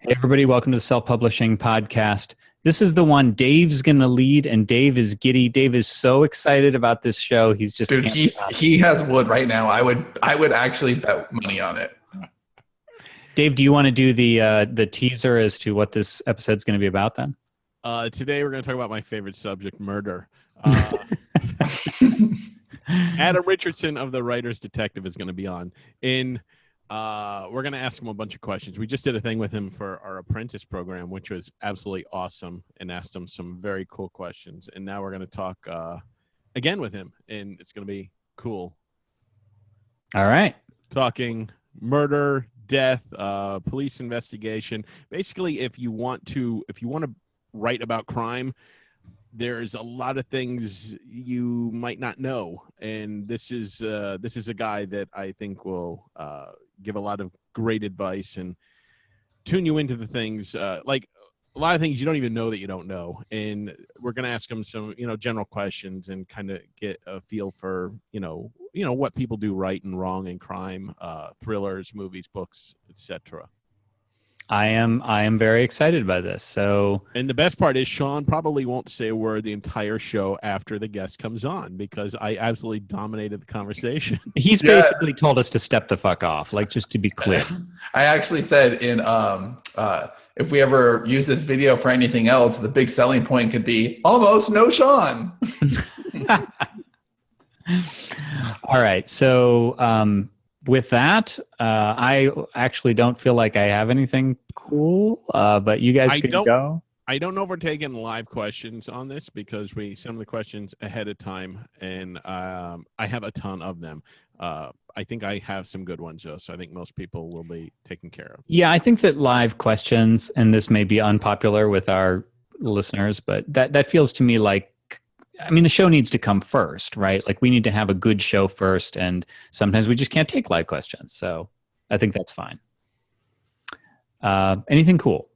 Hey everybody, welcome to the Self-Publishing Podcast. This is the one Dave's going to lead, and Dave is giddy. Dave is so excited about this show. He's just Dude, he has wood right now. I would actually bet money on it. Dave, do you want to do the teaser as to what this episode's going to be about then? Today we're going to talk about my favorite subject, murder. Adam Richardson of the Writers Detective is going to be on. We're going to ask him a bunch of questions. We just did a thing with him for our apprentice program, which was absolutely awesome, and asked him some very cool questions. And now we're going to talk again with him, and it's going to be cool. All right. Talking murder, death, police investigation. Basically, if you want to write about crime, there's a lot of things you might not know, and this is a guy that I think will give a lot of great advice and tune you into the things, like a lot of things you don't even know that you don't know. And we're going to ask him some, general questions and kind of get a feel for, what people do right and wrong in crime, thrillers, movies, books, etc. I am very excited by this. So, and the best part is Sean probably won't say a word the entire show after the guest comes on, because I absolutely dominated the conversation. He's basically told us to step the fuck off, like, just to be clear. I actually said in if we ever use this video for anything else, the big selling point could be almost no Sean. All right. So, with that, I actually don't feel like I have anything cool, but you guys can go. I don't know if we're taking live questions on this because we send the questions ahead of time, and I have a ton of them. I think I have some good ones, though, so I think most people will be taken care of. Yeah, I think that live questions, and this may be unpopular with our listeners, but that feels to me like, the show needs to come first, right? Like, we need to have a good show first, and sometimes we just can't take live questions. So I think that's fine. Anything cool?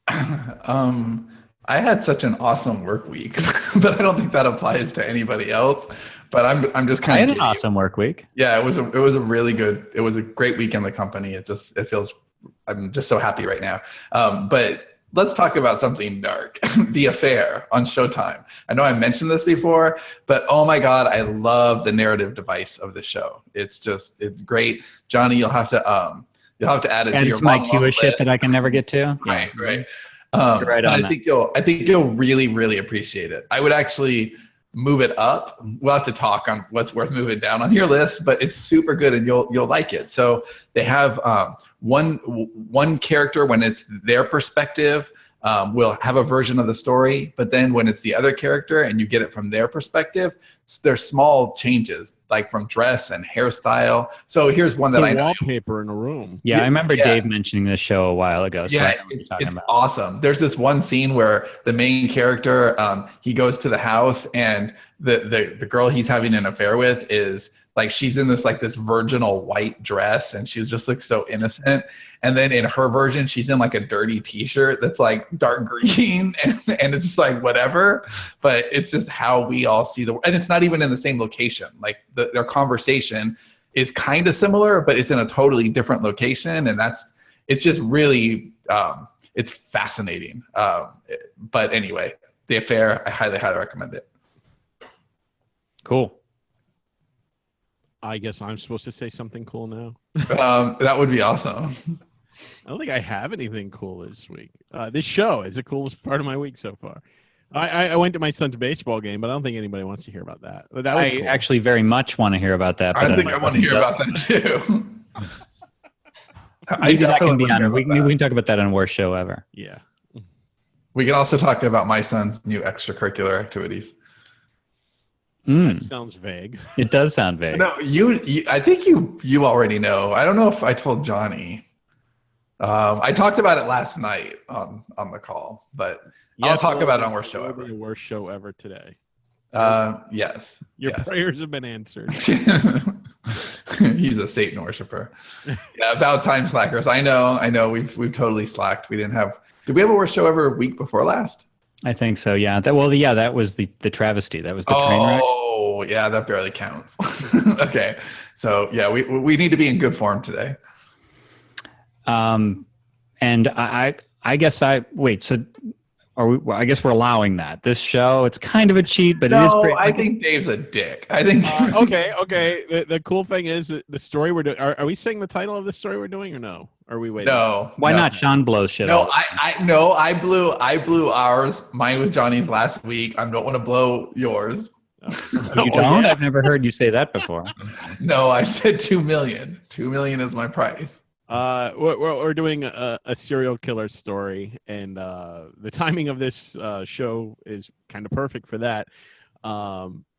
I had such an awesome work week, but I don't think that applies to anybody else. But I'm just kind of. I had an awesome work week. Yeah, it was a really good. It was a great week in the company. It feels. I'm just so happy right now. But. Let's talk about something dark. The Affair on Showtime. I know I mentioned this before, but oh my God, I love the narrative device of the show. It's great. Johnny, you'll have to add it to your my queue of shit that I can never get to. Right. You're right on I think you'll really, really appreciate it. I would actually move it up. We'll have to talk on what's worth moving down on your list, but it's super good and you'll like it. So they have one character, when it's their perspective, will have a version of the story, but then when it's the other character and you get it from their perspective, there's small changes, like from dress and hairstyle. So here's one that I know. Wallpaper in a room. Yeah, I remember Dave mentioning this show a while ago. So I know what you're talking about. Awesome. There's this one scene where the main character, he goes to the house, and the girl he's having an affair with is like, she's in this virginal white dress, and she just looks so innocent. And then in her version, she's in like a dirty t-shirt that's like dark green, and it's just like whatever. But it's just how we all see and it's not even in the same location. Like their conversation is kind of similar, but it's in a totally different location, and it's just really it's fascinating. But anyway, The Affair, I highly, highly recommend it. Cool. I guess I'm supposed to say something cool now. That would be awesome. I don't think I have anything cool this week. This show is the coolest part of my week so far. I went to my son's baseball game, but I don't think anybody wants to hear about that. But that was cool. Actually very much want to hear about that. But I think I want to hear about that too. Maybe that can be on. We can talk about that on Worst Show Ever. Yeah. We can also talk about my son's new extracurricular activities. That sounds vague. It does sound vague. No, you I think you already know. I don't know if I told Johnny. I talked about it last night on the call, but I'll talk about it on Worst Show Ever. The worst show ever today. Yes. Your prayers have been answered. He's a Satan worshiper. Yeah, about time, slackers. I know. We've totally slacked. We didn't have. Did we have a Worst Show Ever week before last? I think so. Yeah. That was the travesty. That was the train wreck. Oh, yeah. That barely counts. Okay. So yeah, we need to be in good form today. And I guess wait. So well, I guess we're allowing that. This show, it's kind of a cheat, but it is great. I think Dave's a dick. I think. Okay. The cool thing is that the story we're doing. Are we saying the title of the story we're doing, or no? Are we waiting? No. Why not? Sean blows shit. No, I blew ours. Mine was Johnny's last week. I don't want to blow yours. You don't? I've never heard you say that before. No, I said 2 million. 2 million is my price. We're doing a serial killer story, and the timing of this show is kind of perfect for that,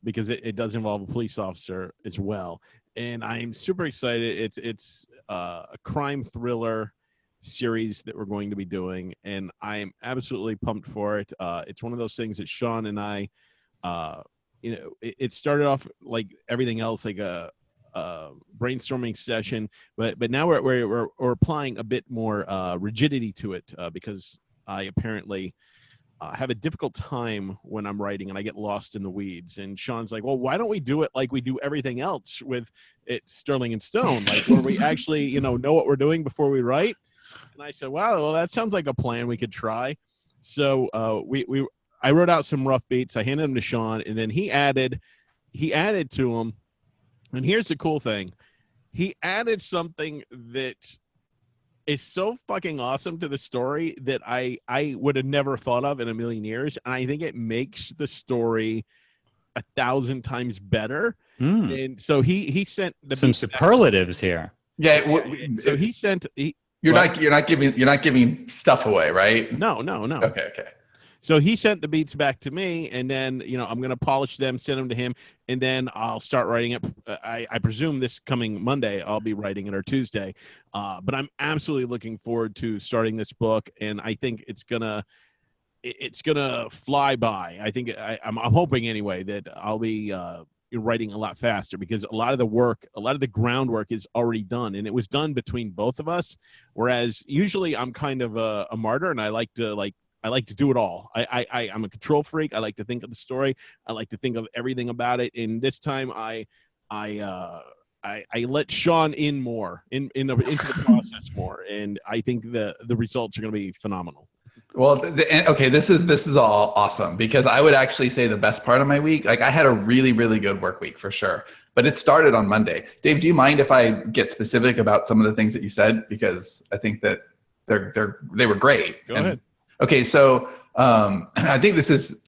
because it does involve a police officer as well. And I'm super excited. It's a crime thriller series that we're going to be doing, and I'm absolutely pumped for it. It's one of those things that Sean and I, it started off like everything else, like a brainstorming session, but now we're applying a bit more rigidity to it, because I apparently have a difficult time when I'm writing and I get lost in the weeds. And Sean's like, well, why don't we do it like we do everything else with it, Sterling and Stone, like where we actually know what we're doing before we write. And I said, wow, well, that sounds like a plan we could try. So I wrote out some rough beats. I handed them to Sean, and then he added to them. And here's the cool thing. He added something that is so fucking awesome to the story that I would have never thought of in a million years. And I think it makes the story 1,000 times better. And so he sent some superlatives here. Yeah. So he sent. You're not giving stuff away, right? No. Okay. So he sent the beats back to me, and then I'm going to polish them, send them to him, and then I'll start writing it. I presume this coming Monday I'll be writing it, or Tuesday. But I'm absolutely looking forward to starting this book, and I think it's gonna fly by. I think I'm hoping anyway that I'll be writing a lot faster, because a lot of the groundwork is already done, and it was done between both of us. Whereas usually I'm kind of a martyr, and I like to do it all. I'm a control freak. I like to think of the story. I like to think of everything about it. And this time I let Sean in more into the process more. And I think the results are going to be phenomenal. Well, this is all awesome, because I would actually say the best part of my week, like I had a really, really good work week for sure, but it started on Monday. Dave, do you mind if I get specific about some of the things that you said? Because I think that they were great. Go ahead. Okay, so I think this is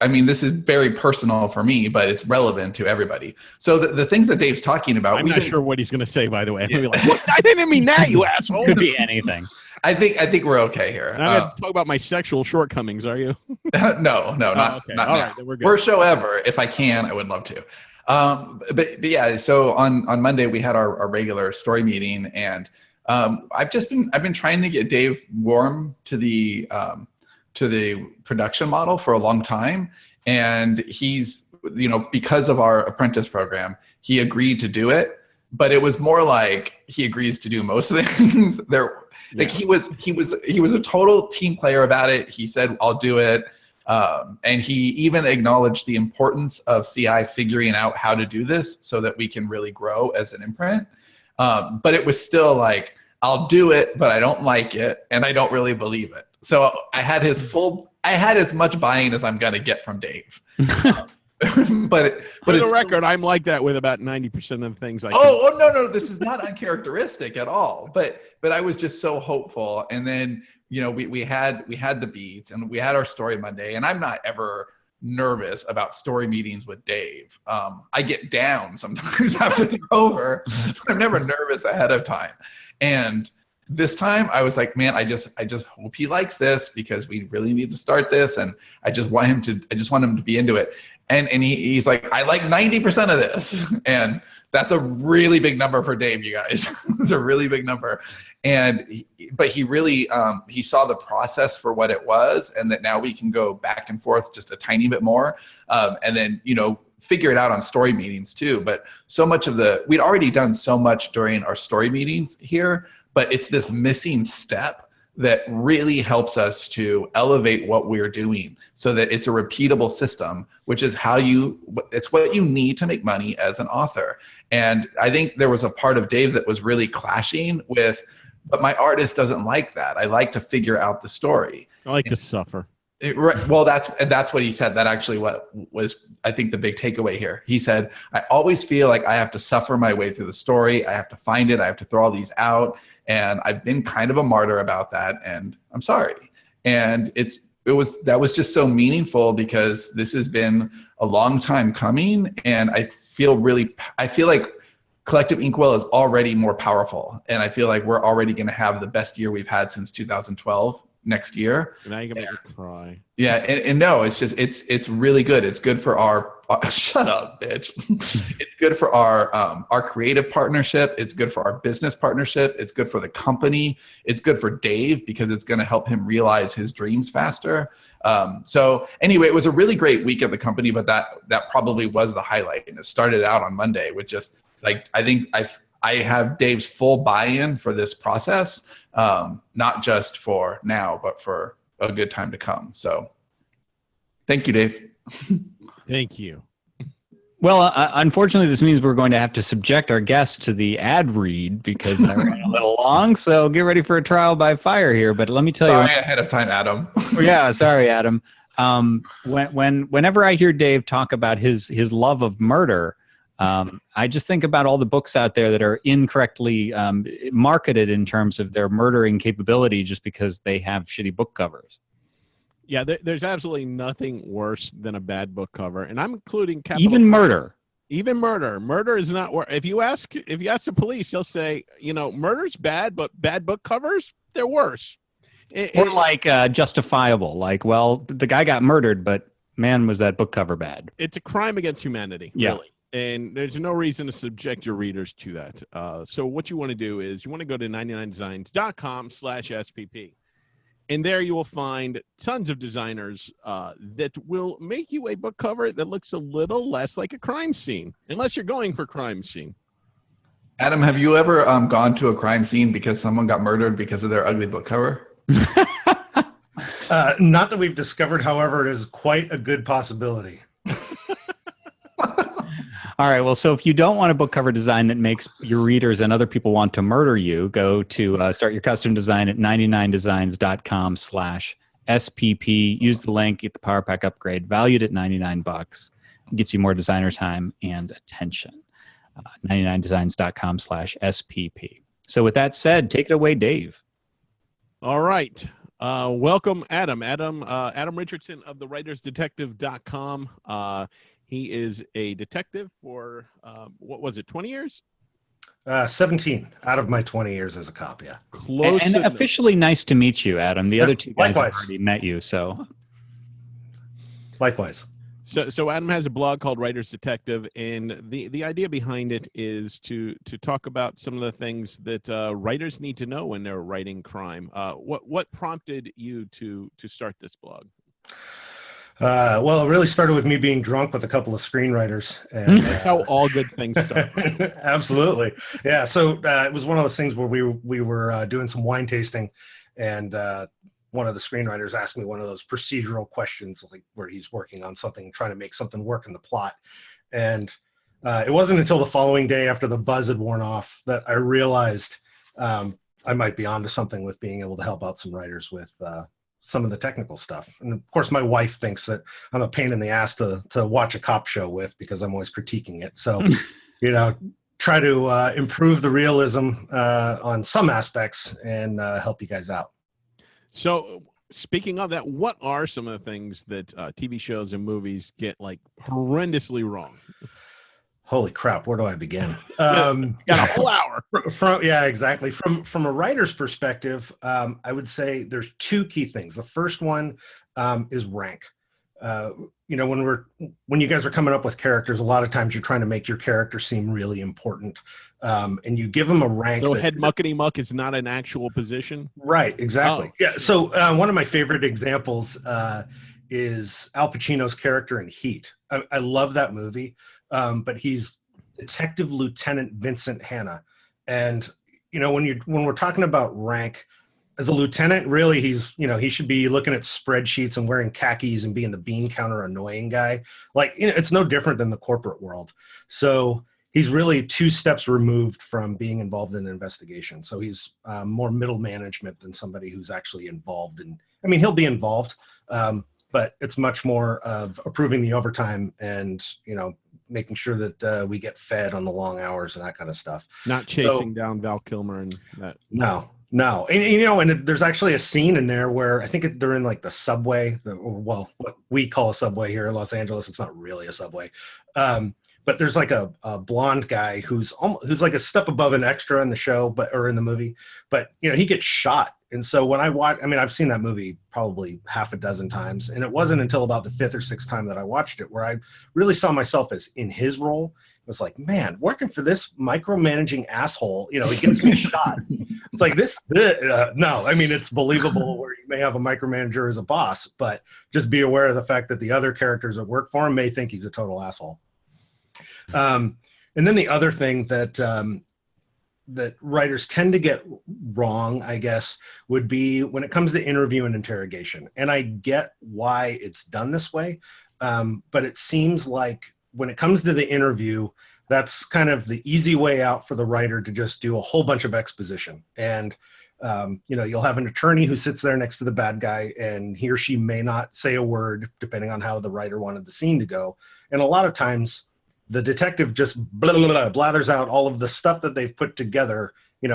very personal for me, but it's relevant to everybody. So the things that Dave's talking about, I'm not sure what he's going to say, by the way. I'm gonna be like, I didn't mean that, you asshole. Could be anything. I think we're okay here. I'm going to talk about my sexual shortcomings, are you? No, not okay. not all now. right, then we're good. Worst show ever. If I can, I would love to. But yeah, so on Monday we had our regular story meeting, and I've been trying to get Dave warm to the production model for a long time, and he's because of our apprentice program, he agreed to do it, but it was more like he agrees to do most of the things there. Like he was a total team player about it. He said, I'll do it. And he even acknowledged the importance of CI figuring out how to do this so that we can really grow as an imprint. But it was still like, I'll do it, but I don't like it, and I don't really believe it. So I had as much buy-in as I'm gonna get from Dave. But for the record, I'm like that with about 90% of the things I. Oh no, this is not uncharacteristic at all. But I was just so hopeful, and then we had the beats, and we had our story Monday, and I'm not ever nervous about story meetings with Dave. I get down sometimes after they're over, but I'm never nervous ahead of time. And this time I was like, man, I just hope he likes this, because we really need to start this, and I just want him to be into it. And he's like, I like 90% of this, and that's a really big number for Dave, you guys. It's a really big number. But he really he saw the process for what it was, and that now we can go back and forth just a tiny bit more, and then figure it out on story meetings too. But so much of we'd already done so much during our story meetings here, but it's this missing step that really helps us to elevate what we're doing so that it's a repeatable system, which is it's what you need to make money as an author. And I think there was a part of Dave that was really clashing with But my artist doesn't like that. I like to figure out the story. I like to suffer. Well, that's what he said. That actually what was, I think, the big takeaway here. He said, I always feel like I have to suffer my way through the story. I have to find it. I have to throw all these out. And I've been kind of a martyr about that. And I'm sorry. And that was just so meaningful because this has been a long time coming. And I feel like Collective Inkwell is already more powerful. And I feel like we're already going to have the best year we've had since 2012 next year. Now you're going to make me cry. Yeah. And no, it's just, it's really good. It's good for our, shut up, bitch. It's good for our creative partnership. It's good for our business partnership. It's good for the company. It's good for Dave because it's going to help him realize his dreams faster. So anyway, it was a really great week at the company, but that probably was the highlight. And it started out on Monday with just like, I think I have Dave's full buy-in for this process, not just for now, but for a good time to come. So thank you, Dave. Thank you. Well, unfortunately, this means we're going to have to subject our guests to the ad read because they're running a little long. So get ready for a trial by fire here. But let me tell you. Sorry ahead of time, Adam. Yeah, sorry, Adam. Whenever I hear Dave talk about his love of murder, I just think about all the books out there that are incorrectly marketed in terms of their murdering capability just because they have shitty book covers. Yeah, there's absolutely nothing worse than a bad book cover, and I'm including even murder. Even murder. Murder is not worse. If you ask the police, they'll say, murder's bad, but bad book covers, they're worse. Or like justifiable, like, well, the guy got murdered, but man, was that book cover bad. It's a crime against humanity, really. And there's no reason to subject your readers to that. So what you want to do is you want to go to 99designs.com/SPP. And there you will find tons of designers that will make you a book cover that looks a little less like a crime scene, unless you're going for crime scene. Adam, have you ever gone to a crime scene because someone got murdered because of their ugly book cover? Not that we've discovered, however, it is quite a good possibility. All right. Well, so if you don't want a book cover design that makes your readers and other people want to murder you, go to start your custom design at 99designs.com/SPP. Use the link, get the Power Pack upgrade, valued at $99. Gets you more designer time and attention. 99designs.com/SPP. So with that said, take it away, Dave. All right. Welcome, Adam. Adam Richardson of the Writers Detective.com. He is a detective for, 20 years? 17 out of my 20 years as a cop, yeah. Close and officially nice to meet you, Adam. The other two guys have likewise. already met you, so. Likewise. So Adam has a blog called Writers Detective, and the idea behind it is to talk about some of the things that writers need to know when they're writing crime. What prompted you to start this blog? Well, it really started with me being drunk with a couple of screenwriters. And, That's how all good things start. Absolutely. Yeah. So it was one of those things where we were doing some wine tasting, and one of the screenwriters asked me one of those procedural questions, like where he's working on something, trying to make something work in the plot. And it wasn't until the following day after the buzz had worn off that I realized I might be onto something with being able to help out some writers with some of the technical stuff. And of course, my wife thinks that I'm a pain in the ass to watch a cop show with because I'm always critiquing it. So, try to improve the realism on some aspects and help you guys out. So speaking of that, what are some of the things that TV shows and movies get like horrendously wrong? Holy crap, where do I begin? Got a whole hour. Yeah, exactly. From a writer's perspective, I would say there's two key things. The first one is rank. When you guys are coming up with characters, a lot of times you're trying to make your character seem really important, and you give them a rank. So head muckety muck is not an actual position? Right, exactly. Oh. Yeah. So one of my favorite examples is Al Pacino's character in Heat. I love that movie. But he's Detective Lieutenant Vincent Hanna. And, when we're talking about rank as a lieutenant, really he should be looking at spreadsheets and wearing khakis and being the bean counter annoying guy. Like, it's no different than the corporate world. So he's really 2 steps removed from being involved in an investigation. So he's more middle management than somebody who's actually involved in. I mean, he'll be involved, but it's much more of approving the overtime and, making sure that we get fed on the long hours and that kind of stuff. Not chasing down Val Kilmer and that. No. And there's actually a scene in there where I think they're in like the subway, what we call a subway here in Los Angeles. It's not really a subway. But there's like a blonde guy who's like a step above an extra in the show, or in the movie, but he gets shot. And so when I've seen that movie probably half a dozen times, and it wasn't until about the 5th or 6th time that I watched it where I really saw myself as in his role. It was like, man, working for this micromanaging asshole, he gets me shot. It's like no, I mean, it's believable where you may have a micromanager as a boss, but just be aware of the fact that the other characters that work for him may think he's a total asshole. And then the other thing that writers tend to get wrong, I guess, would be when it comes to interview and interrogation. And I get why it's done this way, but it seems like when it comes to the interview, that's kind of the easy way out for the writer to just do a whole bunch of exposition. And you'll have an attorney who sits there next to the bad guy, and he or she may not say a word, depending on how the writer wanted the scene to go. And a lot of times, the detective just blathers out all of the stuff that they've put together,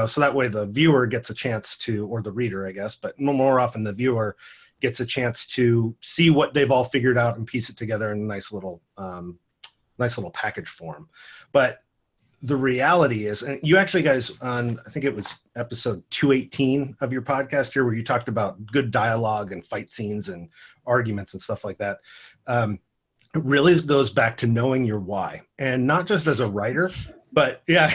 so that way the viewer gets a chance to, or the reader, I guess, but more often the viewer gets a chance to see what they've all figured out and piece it together in a nice little package form. But the reality is, and you actually guys on, I think it was episode 218 of your podcast here, where you talked about good dialogue and fight scenes and arguments and stuff like that. It really goes back to knowing your why, and not just as a writer, but yeah,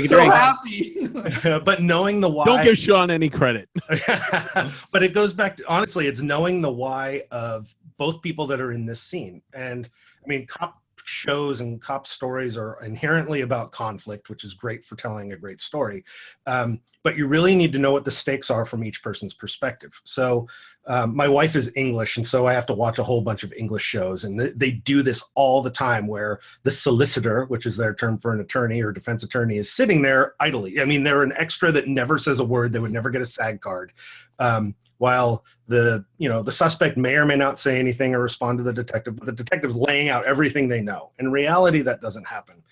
so happy. But knowing the why. Don't give Sean any credit. But it goes back to, honestly, it's knowing the why of both people that are in this scene. And I mean, cop shows and cop stories are inherently about conflict, which is great for telling a great story. But you really need to know what the stakes are from each person's perspective. So my wife is English, and so I have to watch a whole bunch of English shows. And they do this all the time, where the solicitor, which is their term for an attorney or defense attorney, is sitting there idly. I mean, they're an extra that never says a word. They would never get a SAG card. While the suspect may or may not say anything or respond to the detective, but the detective's laying out everything they know. In reality, that doesn't happen.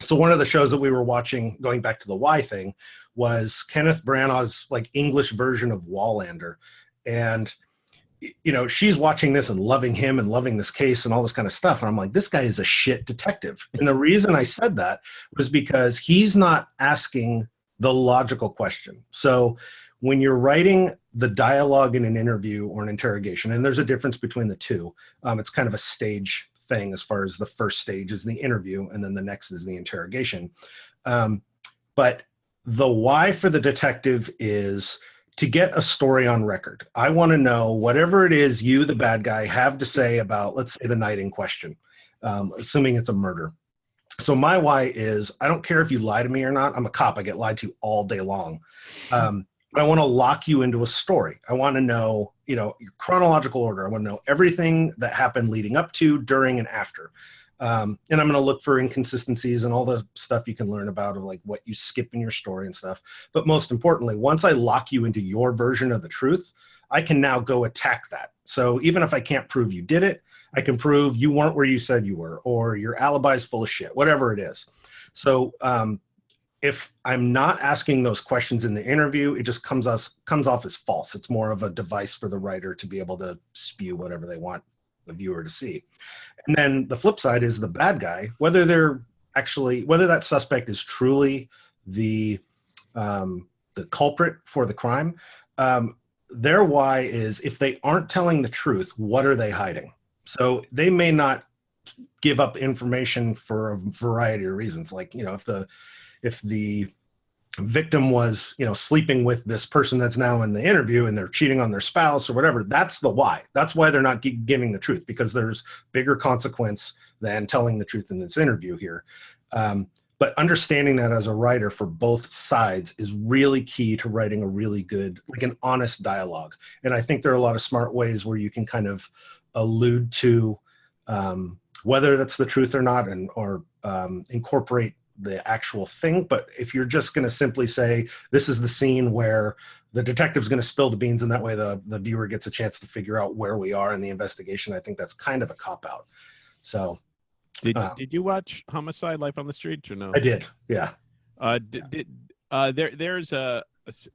So one of the shows that we were watching, going back to the why thing, was Kenneth Branagh's like English version of Wallander. And, she's watching this and loving him and loving this case and all this kind of stuff. And I'm like, this guy is a shit detective. And the reason I said that was because he's not asking the logical question. So when you're writing the dialogue in an interview or an interrogation, and there's a difference between the two, it's kind of a stage thing. As far as the first stage is the interview, and then the next is the interrogation. But the why for the detective is to get a story on record. I want to know whatever it is you, the bad guy, have to say about, let's say, the night in question, assuming it's a murder. So my why is, I don't care if you lie to me or not. I'm a cop. I get lied to all day long. I want to lock you into a story. I want to know, your chronological order. I want to know everything that happened leading up to, during, and after. And I'm going to look for inconsistencies and all the stuff you can learn about, of like what you skip in your story and stuff. But most importantly, once I lock you into your version of the truth, I can now go attack that. So even if I can't prove you did it, I can prove you weren't where you said you were, or your alibi is full of shit, whatever it is. So, if I'm not asking those questions in the interview, it just comes off as false. It's more of a device for the writer to be able to spew whatever they want the viewer to see. And then the flip side is the bad guy, whether that suspect is truly the culprit for the crime, their why is, if they aren't telling the truth, what are they hiding? So they may not give up information for a variety of reasons. Like, if the victim was, sleeping with this person that's now in the interview and they're cheating on their spouse or whatever, that's the why. That's why they're not giving the truth, because there's bigger consequence than telling the truth in this interview here. But understanding that as a writer for both sides is really key to writing a really good, like an honest dialogue. And I think there are a lot of smart ways where you can kind of allude to whether that's the truth or not, or incorporate the actual thing. But if you're just going to simply say, this is the scene where the detective's going to spill the beans, and that way the viewer gets a chance to figure out where we are in the investigation, I think that's kind of a cop-out. So did you watch Homicide: Life on the Streets or no? I did, yeah. There's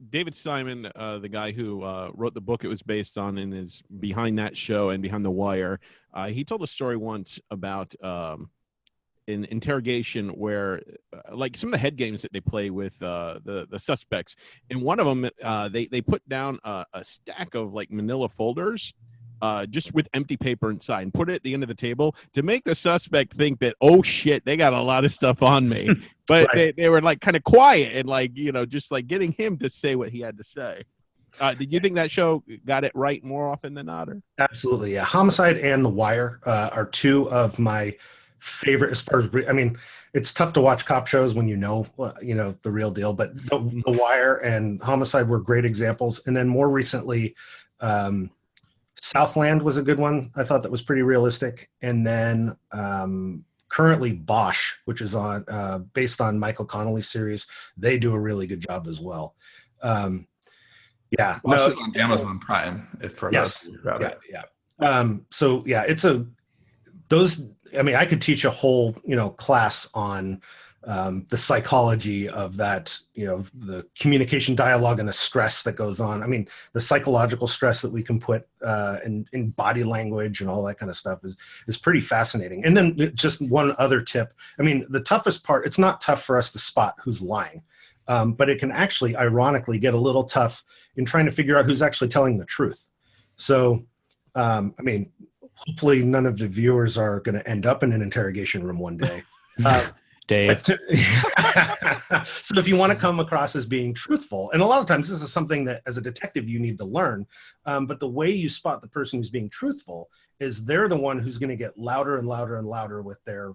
David Simon, the guy who wrote the book it was based on, and is behind that show and behind The Wire. He told a story once about an interrogation where, like, some of the head games that they play with the suspects. In one of them, they put down a stack of like manila folders, just with empty paper inside, and put it at the end of the table to make the suspect think that, oh shit, they got a lot of stuff on me. But Right. they were like kind of quiet and like, just like getting him to say what he had to say. Did you think that show got it right more often than not? Or? Absolutely, yeah. Homicide and The Wire are two of my favorite as far as, I mean, it's tough to watch cop shows when the real deal, but the Wire and Homicide were great examples. And then more recently, Southland was a good one. I thought that was pretty realistic. And then currently Bosch, which is on based on Michael Connolly's series, they do a really good job as well. Yeah, Bosch is on Amazon Prime. For yes, those who grab it. yeah. So yeah, I mean, I could teach a whole, class on the psychology of that, the communication dialogue and the stress that goes on. I mean, the psychological stress that we can put in body language and all that kind of stuff is pretty fascinating. And then just one other tip. I mean, the toughest part, it's not tough for us to spot who's lying, but it can actually, ironically, get a little tough in trying to figure out who's actually telling the truth. So, I mean, hopefully none of the viewers are going to end up in an interrogation room one day. Dave. So if you want to come across as being truthful, and a lot of times this is something that as a detective you need to learn, but the way you spot the person who's being truthful is they're the one who's going to get louder and louder and louder with their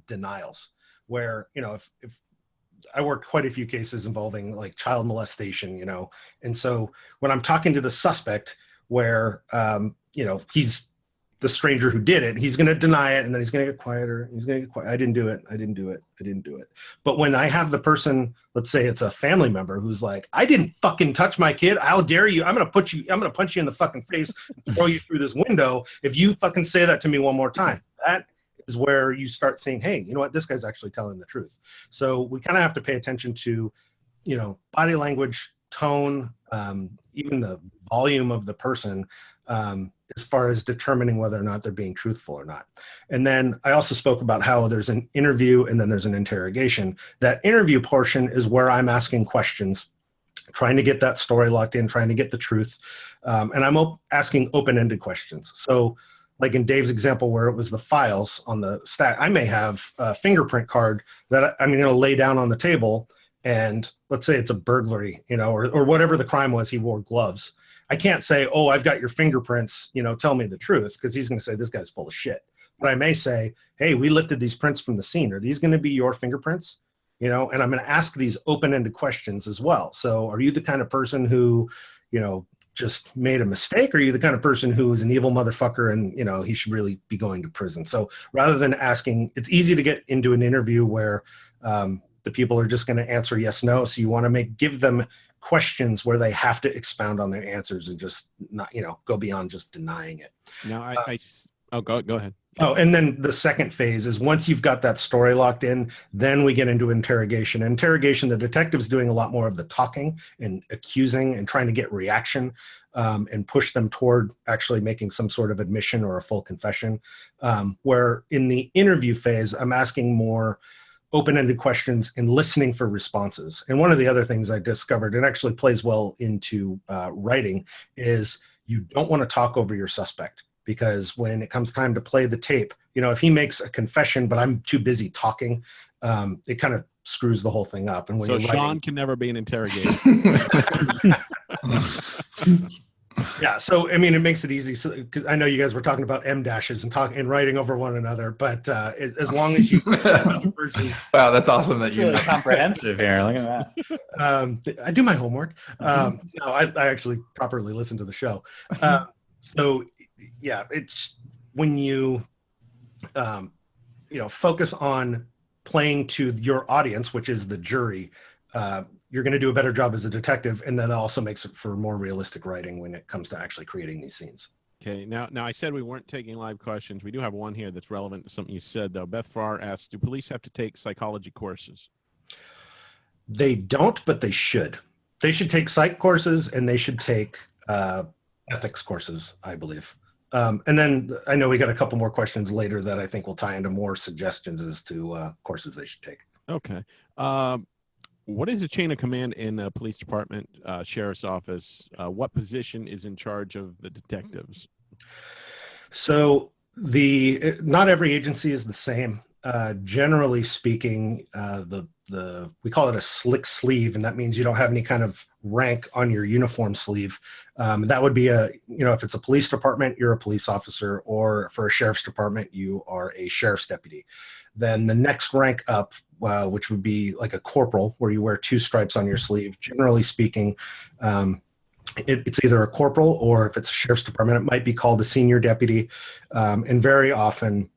denials. Where, if I worked quite a few cases involving like child molestation, and so when I'm talking to the suspect where, he's the stranger who did it, he's going to deny it, and then he's going to get quieter. He's going to get quiet. I didn't do it. I didn't do it. I didn't do it. But when I have the person, let's say it's a family member who's like, I didn't fucking touch my kid. How dare you? I'm going to punch you in the fucking face and throw you through this window if you fucking say that to me one more time. That is where you start saying, hey, you know what? This guy's actually telling the truth. So we kind of have to pay attention to, body language, tone, even the volume of the person, as far as determining whether or not they're being truthful or not. And then I also spoke about how there's an interview and then there's an interrogation. That interview portion is where I'm asking questions, trying to get that story locked in, trying to get the truth. And I'm asking open-ended questions. So like in Dave's example where it was the files on the stack, I may have a fingerprint card that I'm going to lay down on the table, and let's say it's a burglary, or whatever the crime was, he wore gloves. I can't say, oh, I've got your fingerprints, tell me the truth, because he's going to say this guy's full of shit. But I may say, hey, we lifted these prints from the scene. Are these going to be your fingerprints? And I'm going to ask these open-ended questions as well. So are you the kind of person who, just made a mistake? Or are you the kind of person who is an evil motherfucker and, he should really be going to prison? So rather than asking, it's easy to get into an interview where the people are just going to answer yes, no. So you want to give them questions where they have to expound on their answers and just not, go beyond just denying it. Now, go ahead. Oh, and then the second phase is once you've got that story locked in, then we get into interrogation. Interrogation, the detective's doing a lot more of the talking and accusing and trying to get reaction and push them toward actually making some sort of admission or a full confession. Where in the interview phase, I'm asking more open-ended questions and listening for responses. And one of the other things I discovered, and actually plays well into writing, is you don't want to talk over your suspect, because when it comes time to play the tape, if he makes a confession but I'm too busy talking, it kind of screws the whole thing up. And when so Sean writing, can never be an interrogator. Yeah, so I mean, it makes it easy. So, 'cause I know you guys were talking about M dashes and writing over one another, but as long as you wow, that's awesome that you really comprehensive here. Look at that. I do my homework. No, I actually properly listen to the show. So yeah, it's when you focus on playing to your audience, which is the jury, you're going to do a better job as a detective, and that also makes it for more realistic writing when it comes to actually creating these scenes. Okay, now I said we weren't taking live questions. We do have one here that's relevant to something you said, though. Beth Farr asks, do police have to take psychology courses? They don't, but they should. They should take psych courses, and they should take ethics courses, I believe. And then I know we got a couple more questions later that I think will tie into more suggestions as to courses they should take. Okay. What is the chain of command in a police department, sheriff's office? What position is in charge of the detectives? So not every agency is the same. Generally speaking, we call it a slick sleeve, and that means you don't have any kind of rank on your uniform sleeve. That would be if it's a police department, you're a police officer, or for a sheriff's department, you are a sheriff's deputy. Then the next rank up, which would be like a corporal, where you wear 2 stripes on your sleeve. Generally speaking, it's either a corporal, or if it's a sheriff's department, it might be called a senior deputy. And very often,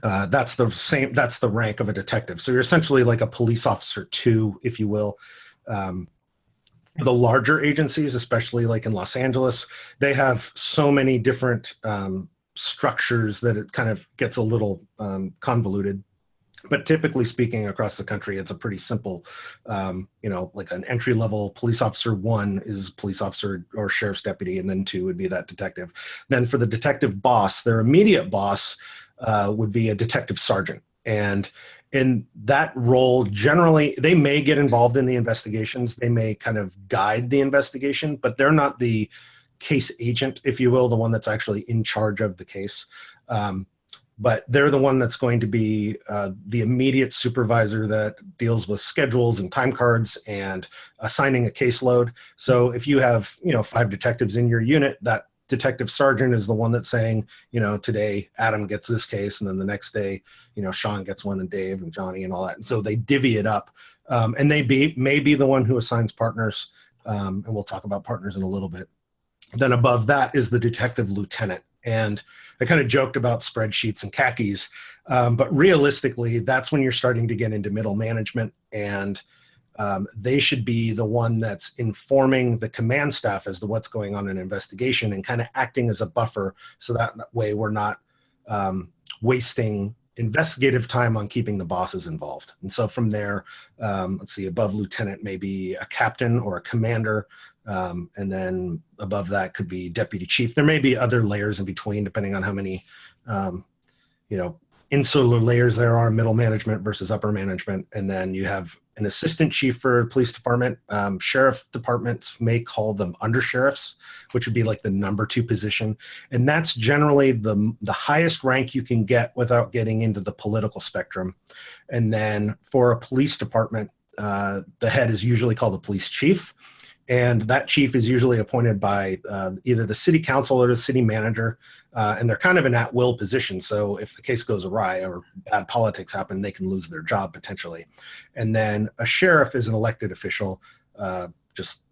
that's the rank of a detective. So you're essentially like a police officer 2, if you will. The larger agencies, especially like in Los Angeles, they have so many different structures that it kind of gets a little convoluted. But typically speaking, across the country, it's a pretty simple, like an entry-level police officer 1 is police officer or sheriff's deputy, and then 2 would be that detective. Then for the detective boss, their immediate boss would be a detective sergeant. And in that role, generally, they may get involved in the investigations. They may kind of guide the investigation, but they're not the case agent, if you will, the one that's actually in charge of the case. But they're the one that's going to be the immediate supervisor that deals with schedules and time cards and assigning a caseload. So if you have, 5 detectives in your unit, that detective sergeant is the one that's saying, today Adam gets this case, and then the next day, Sean gets one, and Dave and Johnny and all that. And so they divvy it up, and they may be the one who assigns partners, and we'll talk about partners in a little bit. Then above that is the detective lieutenant. And I kind of joked about spreadsheets and khakis, but realistically, that's when you're starting to get into middle management, and they should be the one that's informing the command staff as to what's going on in an investigation and kind of acting as a buffer, so that way we're not wasting investigative time on keeping the bosses involved. And so from there, let's see, above lieutenant may be a captain or a commander, and then above that could be deputy chief. There may be other layers in between, depending on how many, insular layers there are, middle management versus upper management. And then you have an assistant chief for police department. Sheriff departments may call them under sheriffs, which would be like the number 2 position. And that's generally the highest rank you can get without getting into the political spectrum. And then for a police department, the head is usually called the police chief. And that chief is usually appointed by either the city council or the city manager, and they're kind of an at-will position. So if the case goes awry or bad politics happen, they can lose their job potentially. And then a sheriff is an elected official, just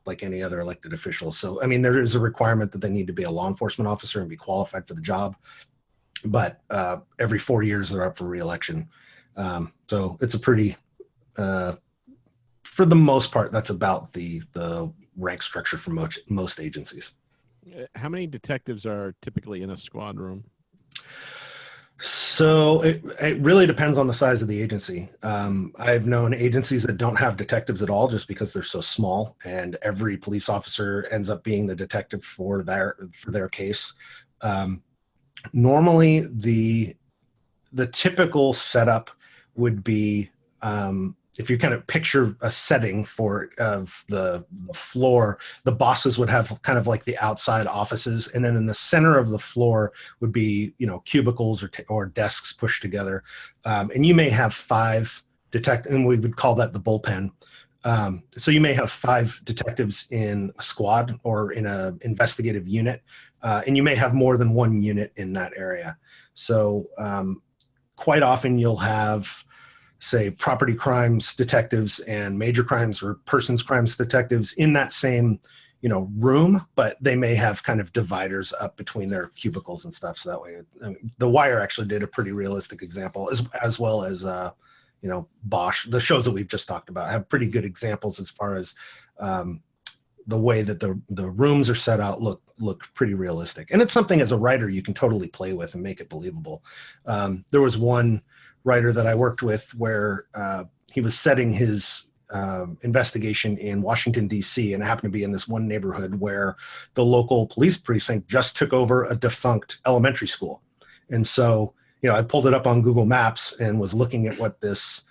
like any other elected official. So, I mean, there is a requirement that they need to be a law enforcement officer and be qualified for the job. But every 4 years, they're up for re-election. So it's a pretty... for the most part, that's about the rank structure for most agencies. How many detectives are typically in a squad room? So it really depends on the size of the agency. I've known agencies that don't have detectives at all just because they're so small, and every police officer ends up being the detective for their case. Normally, the typical setup would be, if you kind of picture a setting of the floor, the bosses would have kind of like the outside offices, and then in the center of the floor would be, cubicles or desks pushed together. And you may have 5 detectives, and we would call that the bullpen. So you may have 5 detectives in a squad or in an investigative unit, and you may have more than 1 unit in that area. So quite often you'll have, say, property crimes detectives and major crimes or persons crimes detectives in that same, room, but they may have kind of dividers up between their cubicles and stuff. So that way, The Wire actually did a pretty realistic example, as well as Bosch, the shows that we've just talked about have pretty good examples as far as the way that the rooms are set out look pretty realistic. And it's something as a writer you can totally play with and make it believable. There was one writer that I worked with where he was setting his investigation in Washington, D.C., and it happened to be in this one neighborhood where the local police precinct just took over a defunct elementary school. And so, I pulled it up on Google Maps and was looking at what this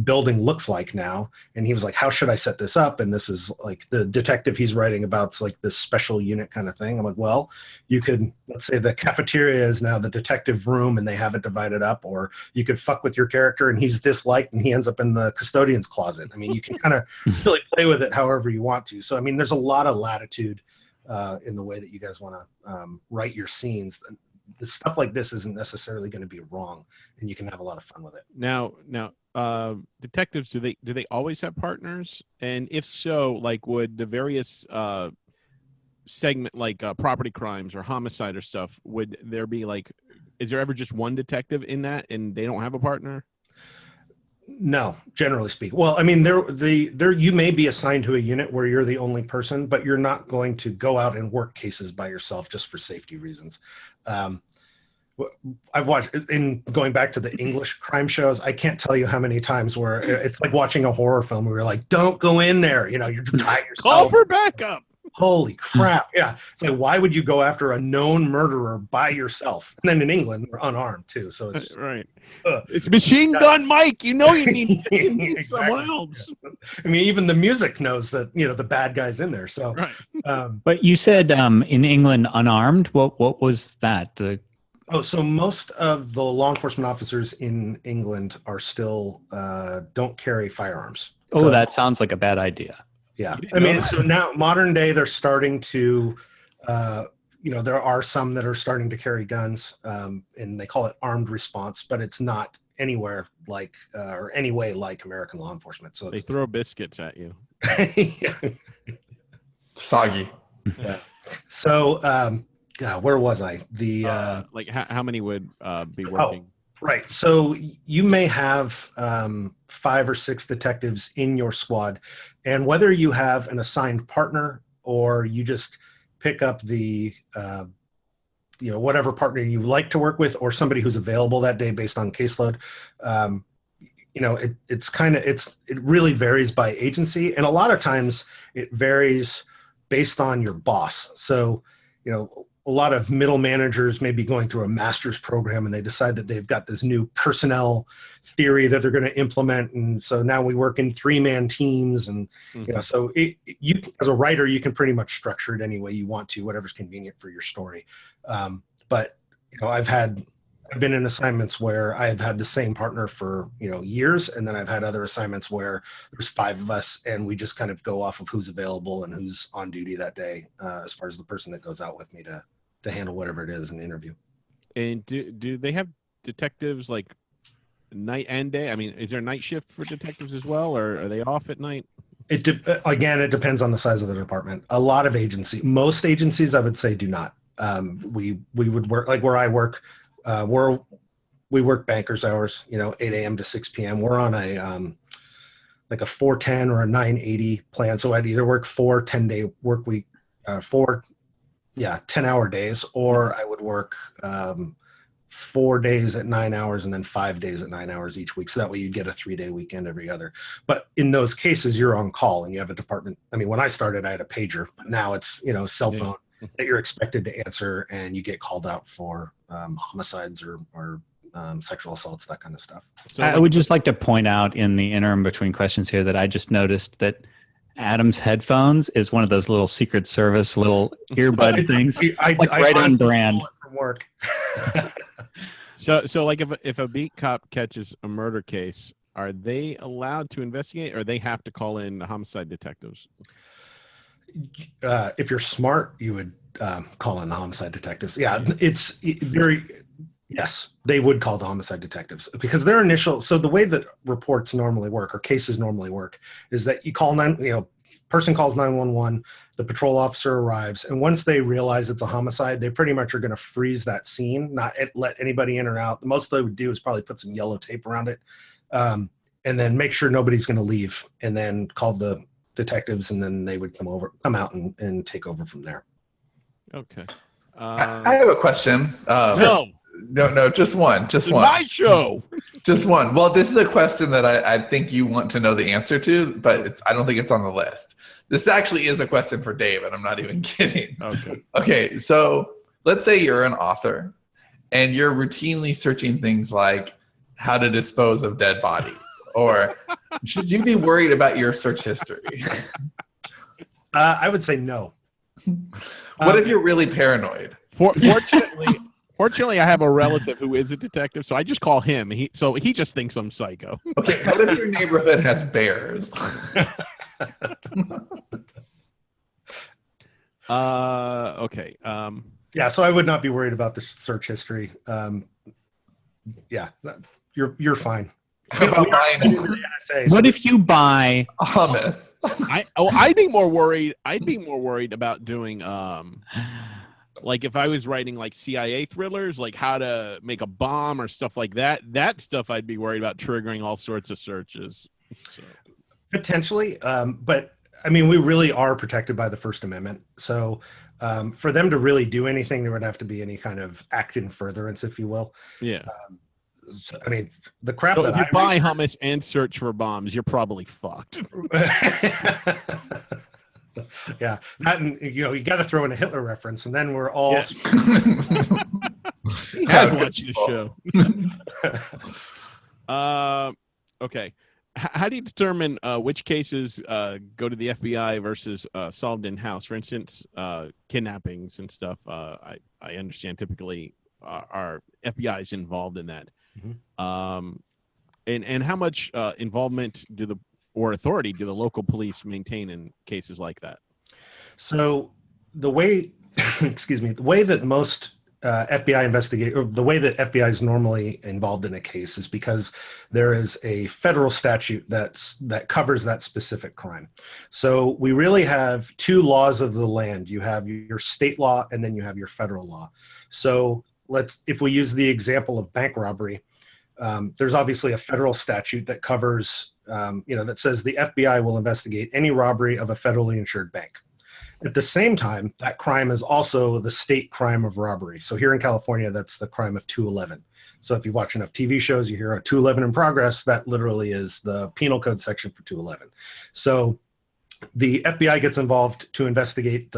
building looks like now. And he was like, how should I set this up? And this is like the detective he's writing about. It's like this special unit kind of thing. I'm like, well, you could, let's say the cafeteria is now the detective room and they have it divided up, or you could fuck with your character and he's disliked and he ends up in the custodian's closet. I mean, you can kind of really play with it however you want to. So, I mean, there's a lot of latitude in the way that you guys want to write your scenes. The stuff like this isn't necessarily going to be wrong, and you can have a lot of fun with it. Now, detectives, do they always have partners? And if so, like, would the various segment, like property crimes or homicide or stuff, would there be like, is there ever just one detective in that, and they don't have a partner? No, generally speaking. Well, I mean, there you may be assigned to a unit where you're the only person, but you're not going to go out and work cases by yourself just for safety reasons. I've watched, in going back to the English crime shows, I can't tell you how many times where it's like watching a horror film where you're like, don't go in there, you're just by yourself. Call for backup. Holy crap. Yeah. It's like, why would you go after a known murderer by yourself? And then in England, we're unarmed too. So it's just, right. It's Machine Gun Mike. You need exactly. someone else. I mean, even the music knows that, the bad guy's in there. So, right. But you said in England, unarmed. What was that? So most of the law enforcement officers in England are still don't carry firearms. Oh, So, that sounds like a bad idea. yeah. I mean, so now modern day, they're starting to, there are some that are starting to carry guns, and they call it armed response, but it's not anywhere like, or any way like American law enforcement. So they throw biscuits at you. Soggy. Yeah. So, where was I? Like how many would be working? Right. So you may have 5 or 6 detectives in your squad, and whether you have an assigned partner or you just pick up the, whatever partner you like to work with, or somebody who's available that day based on caseload, it really varies by agency, and a lot of times it varies based on your boss. So, a lot of middle managers may be going through a master's program and they decide that they've got this new personnel theory that they're going to implement. And so now we work in 3-man teams, and, so you, as a writer, you can pretty much structure it any way you want to, whatever's convenient for your story. But, I've been in assignments where I've had the same partner for, years. And then I've had other assignments where there's 5 of us and we just kind of go off of who's available and who's on duty that day, as far as the person that goes out with me to handle whatever it is in the interview. And do they have detectives like night and day? I mean, is there a night shift for detectives as well, or are they off at night? Again, it depends on the size of the department. A lot of most agencies, I would say, do not. We would work, like where I work, we work bankers hours, 8 a.m. to 6 p.m. We're on like a 410 or a 980 plan. So I'd either work 4 10-day work week, 10-hour days, or I would work 4 days at 9 hours and then 5 days at 9 hours each week. So that way you get a 3-day weekend every other. But in those cases, you're on call and you have a department. I mean, when I started, I had a pager, but now it's, cell phone that you're expected to answer, and you get called out for homicides or sexual assaults, that kind of stuff. So I would just like to point out in the interim between questions here that I just noticed that Adam's headphones is one of those little Secret Service little earbud things. I right on brand. From work. So like if a beat cop catches a murder case, are they allowed to investigate, or they have to call in homicide detectives? If you're smart, you would call in the homicide detectives. Yeah, yes, they would call the homicide detectives, because their initial, so the way that reports normally work, or cases normally work, is that you call person calls 911, the patrol officer arrives, and once they realize it's a homicide, they pretty much are going to freeze that scene, not let anybody in or out. The most they would do is probably put some yellow tape around it. and then make sure nobody's going to leave, and then call the detectives, and then they would come out and take over from there. Okay. I have a question. No, just one. Just one. My show. Just one. Well, this is a question that I think you want to know the answer to, but I don't think it's on the list. This actually is a question for Dave, and I'm not even kidding. Okay. Okay, so let's say you're an author, and you're routinely searching things like how to dispose of dead bodies, or should you be worried about your search history? I would say no. What if you're really paranoid? Fortunately, I have a relative who is a detective, so I just call him. He just thinks I'm psycho. Okay, what if your neighborhood has bears? Okay. Yeah, so I would not be worried about the search history. Yeah, you're fine. How about buying What if you buy hummus? I'd be more worried. I'd be more worried about doing like if I was writing like CIA thrillers, like how to make a bomb or stuff like that. That stuff I'd be worried about triggering all sorts of searches. So. Potentially, but I mean, we really are protected by the First Amendment. So for them to really do anything, there would have to be any kind of act in furtherance, if you will. Yeah. I mean, the crap so that if you buy hummus and search for bombs, you're probably fucked. Yeah, you got to throw in a Hitler reference, and then we're all. Yeah. He has watched the show. Okay. How do you determine which cases go to the FBI versus solved in-house? For instance, kidnappings and stuff. I understand typically our FBI is involved in that. Mm-hmm. And how much involvement or authority do the local police maintain in cases like that? So the way, the way that most FBI investigate, or the way that FBI is normally involved in a case is because there is a federal statute that covers that specific crime. So we really have two laws of the land. You have your state law, and then you have your federal law. So if we use the example of bank robbery, there's obviously a federal statute that covers, that says the FBI will investigate any robbery of a federally insured bank. At the same time, that crime is also the state crime of robbery. So here in California, that's the crime of 211. So if you watch enough TV shows, you hear a 211 in progress, that literally is the penal code section for 211. So the FBI gets involved to investigate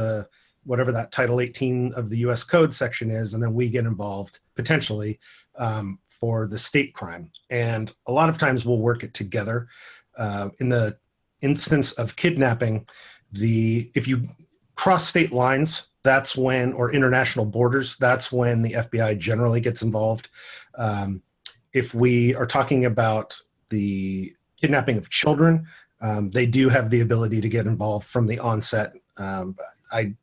whatever that Title 18 of the US Code section is, and then we get involved potentially for the state crime. And a lot of times we'll work it together. In the instance of kidnapping, if you cross state lines, that's when, or international borders, that's when the FBI generally gets involved. If we are talking about the kidnapping of children, they do have the ability to get involved from the onset.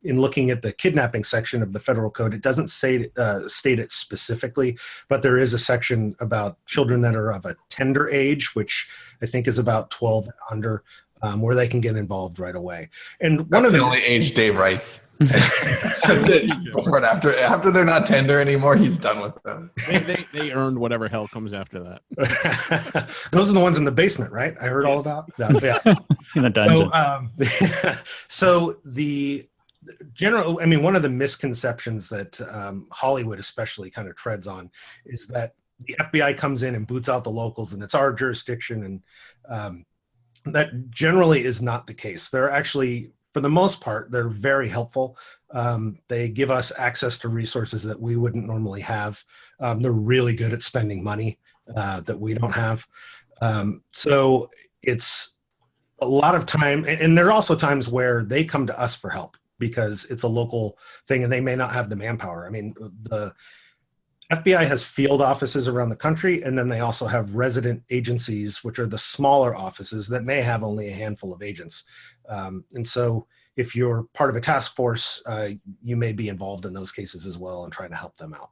In looking at the kidnapping section of the federal code, it doesn't state it specifically, but there is a section about children that are of a tender age, which I think is about 12 and under, where they can get involved right away. And that's the only age Dave writes. That's it. But after they're not tender anymore, he's done with them. They earned whatever hell comes after that. Those are the ones in the basement, right? I heard all about. No, yeah. In the dungeon. So the general, I mean, one of the misconceptions that Hollywood especially kind of treads on is that the FBI comes in and boots out the locals and it's our jurisdiction, and that generally is not the case. They're actually, for the most part, they're very helpful. They give us access to resources that we wouldn't normally have. They're really good at spending money that we don't have. So it's a lot of time, and there are also times where they come to us for help because it's a local thing and they may not have the manpower. I mean, the FBI has field offices around the country, and then they also have resident agencies, which are the smaller offices that may have only a handful of agents. And so if you're part of a task force, you may be involved in those cases as well and trying to help them out.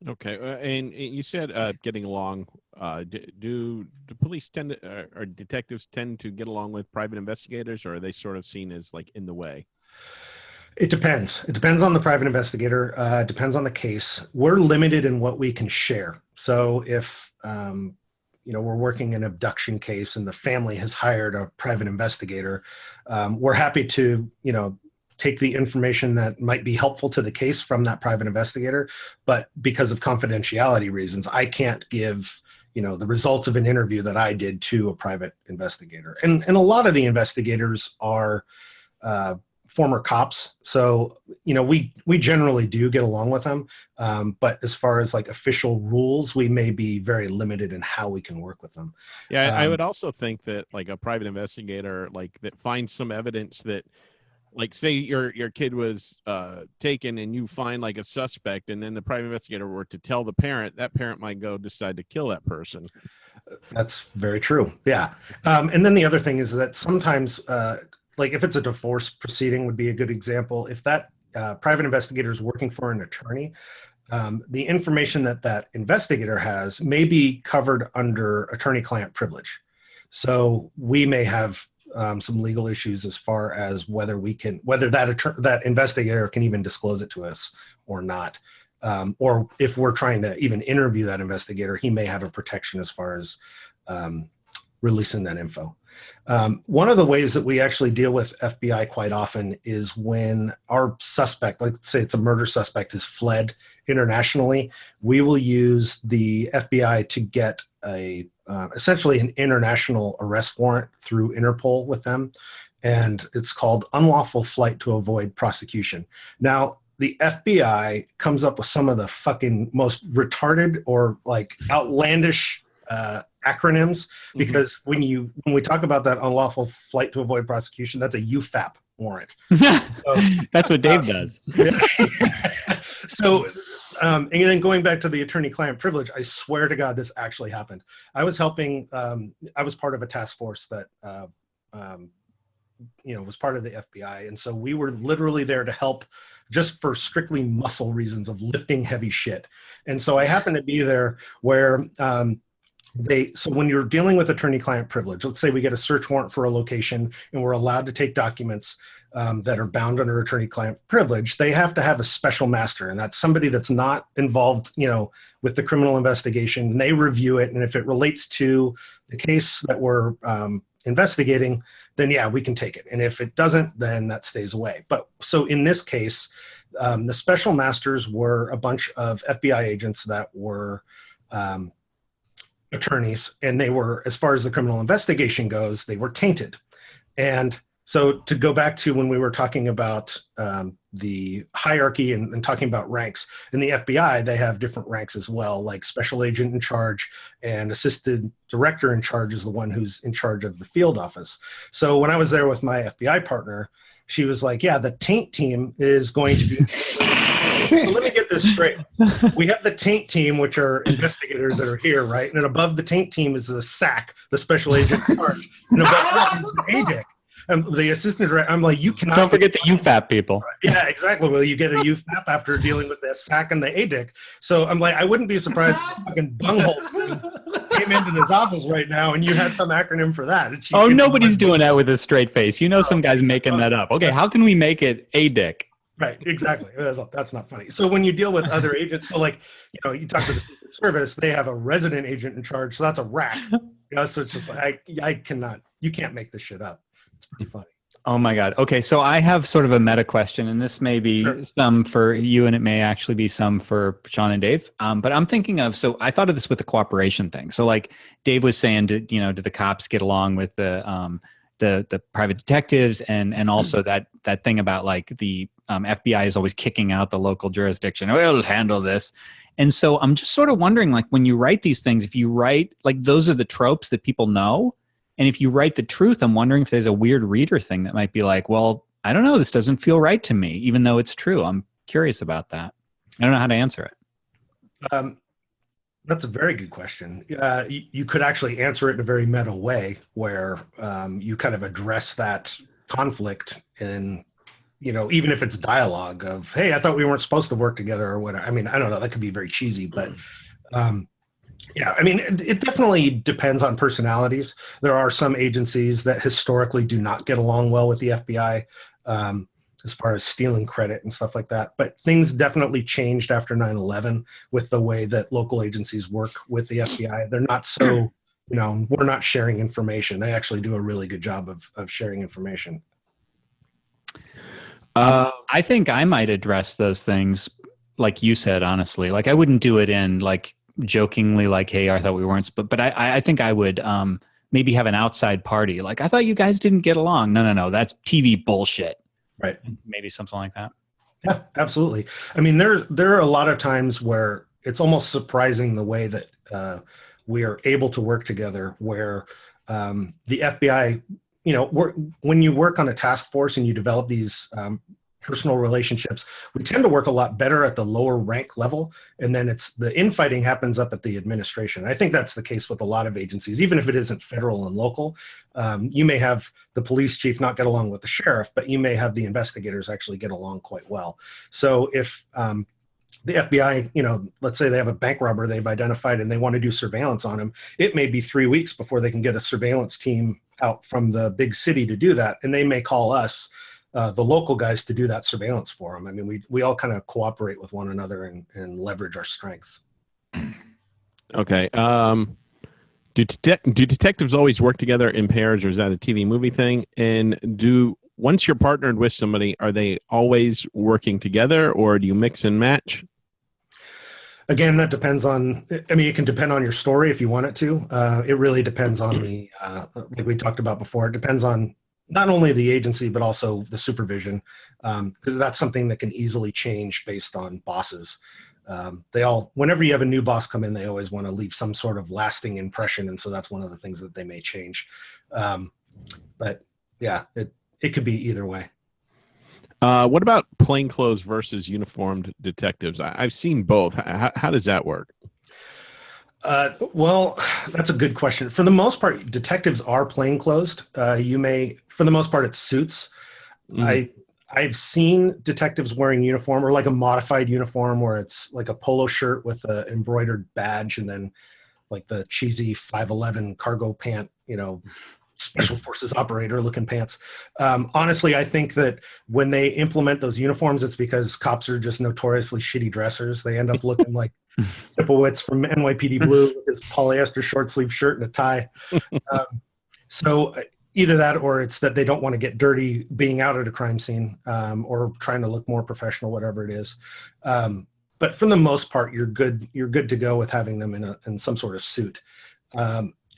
Okay. And you said getting along. Do police tend to, or detectives tend to get along with private investigators, or are they sort of seen as like in the way? It depends. It depends on the private investigator. Depends on the case. We're limited in what we can share. So if we're working an abduction case and the family has hired a private investigator, we're happy to, take the information that might be helpful to the case from that private investigator. But because of confidentiality reasons, I can't give, the results of an interview that I did to a private investigator. And a lot of the investigators are former cops. So, we generally do get along with them. But as far as like official rules, we may be very limited in how we can work with them. Yeah, I would also think that like a private investigator, like that finds some evidence that, like, say your kid was taken and you find like a suspect, and then the private investigator were to tell the parent, that parent might go decide to kill that person. That's very true. Yeah. And then the other thing is that sometimes, like if it's a divorce proceeding would be a good example. If that private investigator is working for an attorney, the information that investigator has may be covered under attorney-client privilege. So we may have some legal issues as far as whether that investigator can even disclose it to us or not. Or if we're trying to even interview that investigator, he may have a protection as far as releasing that info. One of the ways that we actually deal with FBI quite often is when our suspect, like say it's a murder suspect, has fled internationally, we will use the FBI to get essentially an international arrest warrant through Interpol with them. And it's called unlawful flight to avoid prosecution. Now, the FBI comes up with some of the fucking most retarded or like outlandish acronyms, because when we talk about that unlawful flight to avoid prosecution, that's a UFAP warrant. So, that's what Dave does. So, and then going back to the attorney-client privilege, I swear to God, this actually happened. I was helping. I was part of a task force that was part of the FBI, and so we were literally there to help, just for strictly muscle reasons of lifting heavy shit. And so I happened to be there where. So when you're dealing with attorney-client privilege, let's say we get a search warrant for a location and we're allowed to take documents that are bound under attorney-client privilege, they have to have a special master, and that's somebody that's not involved, with the criminal investigation. And they review it, and if it relates to the case that we're investigating, then yeah, we can take it. And if it doesn't, then that stays away. But so in this case, the special masters were a bunch of FBI agents that were attorneys, and they were, as far as the criminal investigation goes, they were tainted. And so to go back to when we were talking about the hierarchy and talking about ranks, in the FBI, they have different ranks as well, like special agent in charge and assistant director in charge is the one who's in charge of the field office. So when I was there with my FBI partner, she was like, yeah, the taint team is going to be... So let me get this straight. We have the taint team, which are investigators that are here, right? And then above the taint team is the SAC, the special agent in charge. And above that is the ADIC. And the assistant director, I'm like, you cannot... Don't forget the UFAP people. Yeah, exactly. Well, you get a UFAP after dealing with the SAC and the ADIC. So I'm like, I wouldn't be surprised if fucking bunghole came into his office right now and you had some acronym for that. Oh, nobody's doing that with a straight face. Some guy's making that up. Okay, how can we make it ADIC? Right, exactly. That's not funny. So when you deal with other agents, so like, you talk to the Secret Service, they have a resident agent in charge, so that's a rack. So it's just like, you can't make this shit up. It's pretty funny. Oh my God. Okay, so I have sort of a meta question, and this may be some for you, and it may actually be some for Sean and Dave. But I'm thinking of, so I thought of this with the cooperation thing. So like Dave was saying, did the cops get along with the private detectives, and also that thing about like the FBI is always kicking out the local jurisdiction. We'll handle this. And so I'm just sort of wondering, like, when you write these things, if you write, like, those are the tropes that people know. And if you write the truth, I'm wondering if there's a weird reader thing that might be like, well, I don't know, this doesn't feel right to me, even though it's true. I'm curious about that. I don't know how to answer it. That's a very good question. You could actually answer it in a very meta way where you kind of address that conflict in, even if it's dialogue of, hey, I thought we weren't supposed to work together or whatever. I mean, I don't know, that could be very cheesy, but yeah, I mean, it definitely depends on personalities. There are some agencies that historically do not get along well with the FBI as far as stealing credit and stuff like that. But things definitely changed after 9/11 with the way that local agencies work with the FBI. They're not so we're not sharing information. They actually do a really good job of sharing information. I think I might address those things like you said, honestly. Like I wouldn't do it in like jokingly like, hey, I thought we weren't, but I think I would maybe have an outside party. Like, I thought you guys didn't get along. No. That's TV bullshit. Right. Maybe something like that. Yeah, absolutely. I mean, there are a lot of times where it's almost surprising the way that we are able to work together, where the FBI, when you work on a task force and you develop these personal relationships, we tend to work a lot better at the lower rank level, and then it's the infighting happens up at the administration. I think that's the case with a lot of agencies, even if it isn't federal and local. You may have the police chief not get along with the sheriff, but you may have the investigators actually get along quite well. So if the FBI, let's say they have a bank robber they've identified and they want to do surveillance on him, it may be 3 weeks before they can get a surveillance team out from the big city to do that, and they may call us, the local guys, to do that surveillance for them. I mean, we all kind of cooperate with one another and leverage our strengths. Okay. Do detectives always work together in pairs, or is that a TV movie thing? And once you're partnered with somebody, are they always working together, or do you mix and match? Again, that depends on, it can depend on your story if you want it to. It really depends on like we talked about before, it depends on not only the agency, but also the supervision, because that's something that can easily change based on bosses. Whenever you have a new boss come in, they always want to leave some sort of lasting impression. And so that's one of the things that they may change. But yeah, it could be either way. What about plainclothes versus uniformed detectives? I've seen both. How does that work? Well, that's a good question. For the most part, detectives are plainclothes. For the most part, it's suits. Mm-hmm. I've seen detectives wearing uniform, or like a modified uniform where it's like a polo shirt with an embroidered badge and then like the cheesy 5'11" cargo pant, special forces operator looking pants. Honestly, I think that when they implement those uniforms, it's because cops are just notoriously shitty dressers. They end up looking like Sipowicz from NYPD Blue with his polyester short sleeve shirt and a tie. So either that, or it's that they don't want to get dirty being out at a crime scene, or trying to look more professional, whatever it is. But for the most part, you're good to go with having them in some sort of suit.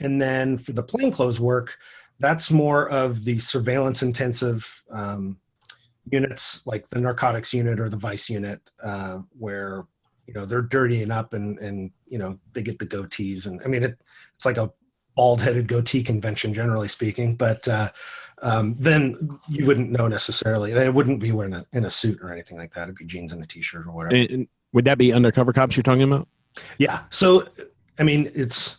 And then for the plainclothes work, that's more of the surveillance intensive units, like the narcotics unit or the vice unit, where they're dirtying up and they get the goatees, and it's like a bald-headed goatee convention, generally speaking. But then you wouldn't know necessarily. They wouldn't be wearing in a suit or anything like that. It'd be jeans and a t-shirt or whatever. And would that be undercover cops you're talking about? Yeah. So it's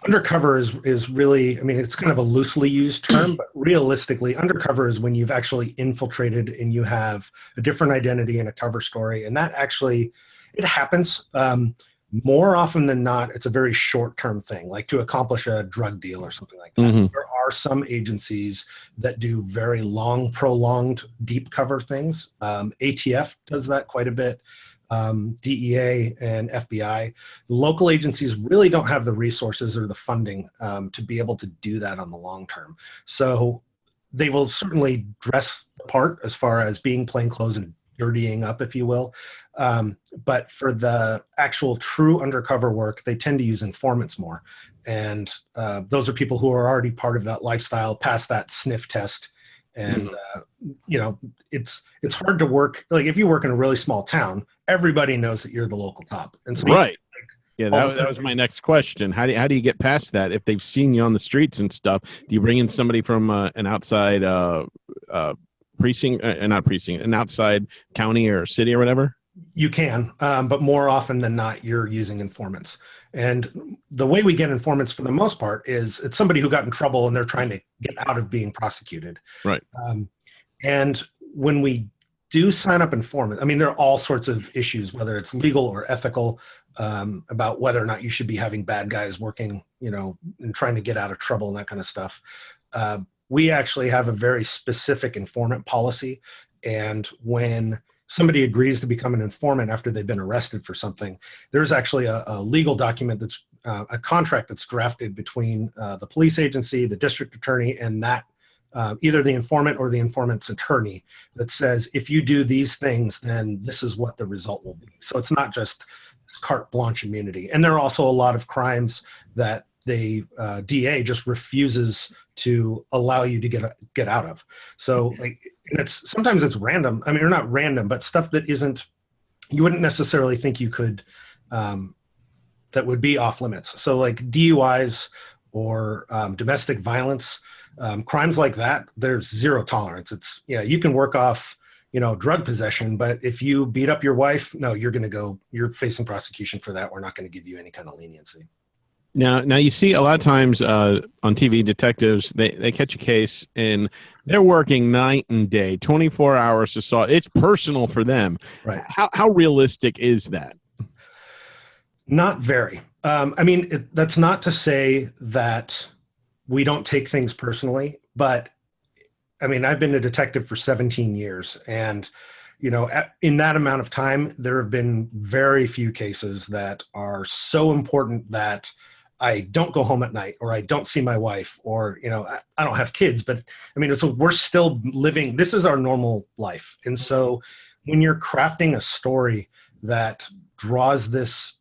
undercover is really, it's kind of a loosely used term, but realistically, undercover is when you've actually infiltrated and you have a different identity in a cover story. And that actually, it happens more often than not. It's a very short-term thing, like to accomplish a drug deal or something like that. Mm-hmm. There are some agencies that do very long, prolonged, deep cover things. ATF does that quite a bit. DEA and FBI. The local agencies really don't have the resources or the funding to be able to do that on the long term. So they will certainly dress the part as far as being plainclothes and dirtying up, if you will. But for the actual true undercover work, they tend to use informants more. And those are people who are already part of that lifestyle, past that sniff test. And, it's hard to work. Like if you work in a really small town, everybody knows that you're the local cop. And so right. Yeah, that was my next question. How do you get past that? If they've seen you on the streets and stuff, do you bring in somebody from an outside precinct, an outside county or city or whatever? You can, but more often than not, you're using informants. And the way we get informants for the most part is it's somebody who got in trouble and they're trying to get out of being prosecuted. Right. And when we do sign up informants, there are all sorts of issues, whether it's legal or ethical, about whether or not you should be having bad guys working, and trying to get out of trouble and that kind of stuff. We actually have a very specific informant policy. And when somebody agrees to become an informant after they've been arrested for something, there's actually a legal document that's a contract that's drafted between the police agency, the district attorney, and that either the informant or the informant's attorney that says, if you do these things, then this is what the result will be. So it's not just carte blanche immunity. And there are also a lot of crimes that the DA just refuses to allow you to get out of. So like, sometimes it's random. I mean, or not random, but stuff that you wouldn't necessarily think you could, that would be off limits. So like DUIs or domestic violence, crimes like that, there's zero tolerance. You can work off, drug possession, but if you beat up your wife, no, you're facing prosecution for that. We're not going to give you any kind of leniency. Now you see a lot of times on TV, detectives, they catch a case and they're working night and day, 24 hours to solve. It's personal for them. Right. How realistic is that? Not very. I mean, that's not to say that we don't take things personally, but I mean, I've been a detective for 17 years, and in that amount of time, there have been very few cases that are so important that I don't go home at night, or I don't see my wife, or I don't have kids. But I mean, we're still living. This is our normal life, and so when you're crafting a story that draws this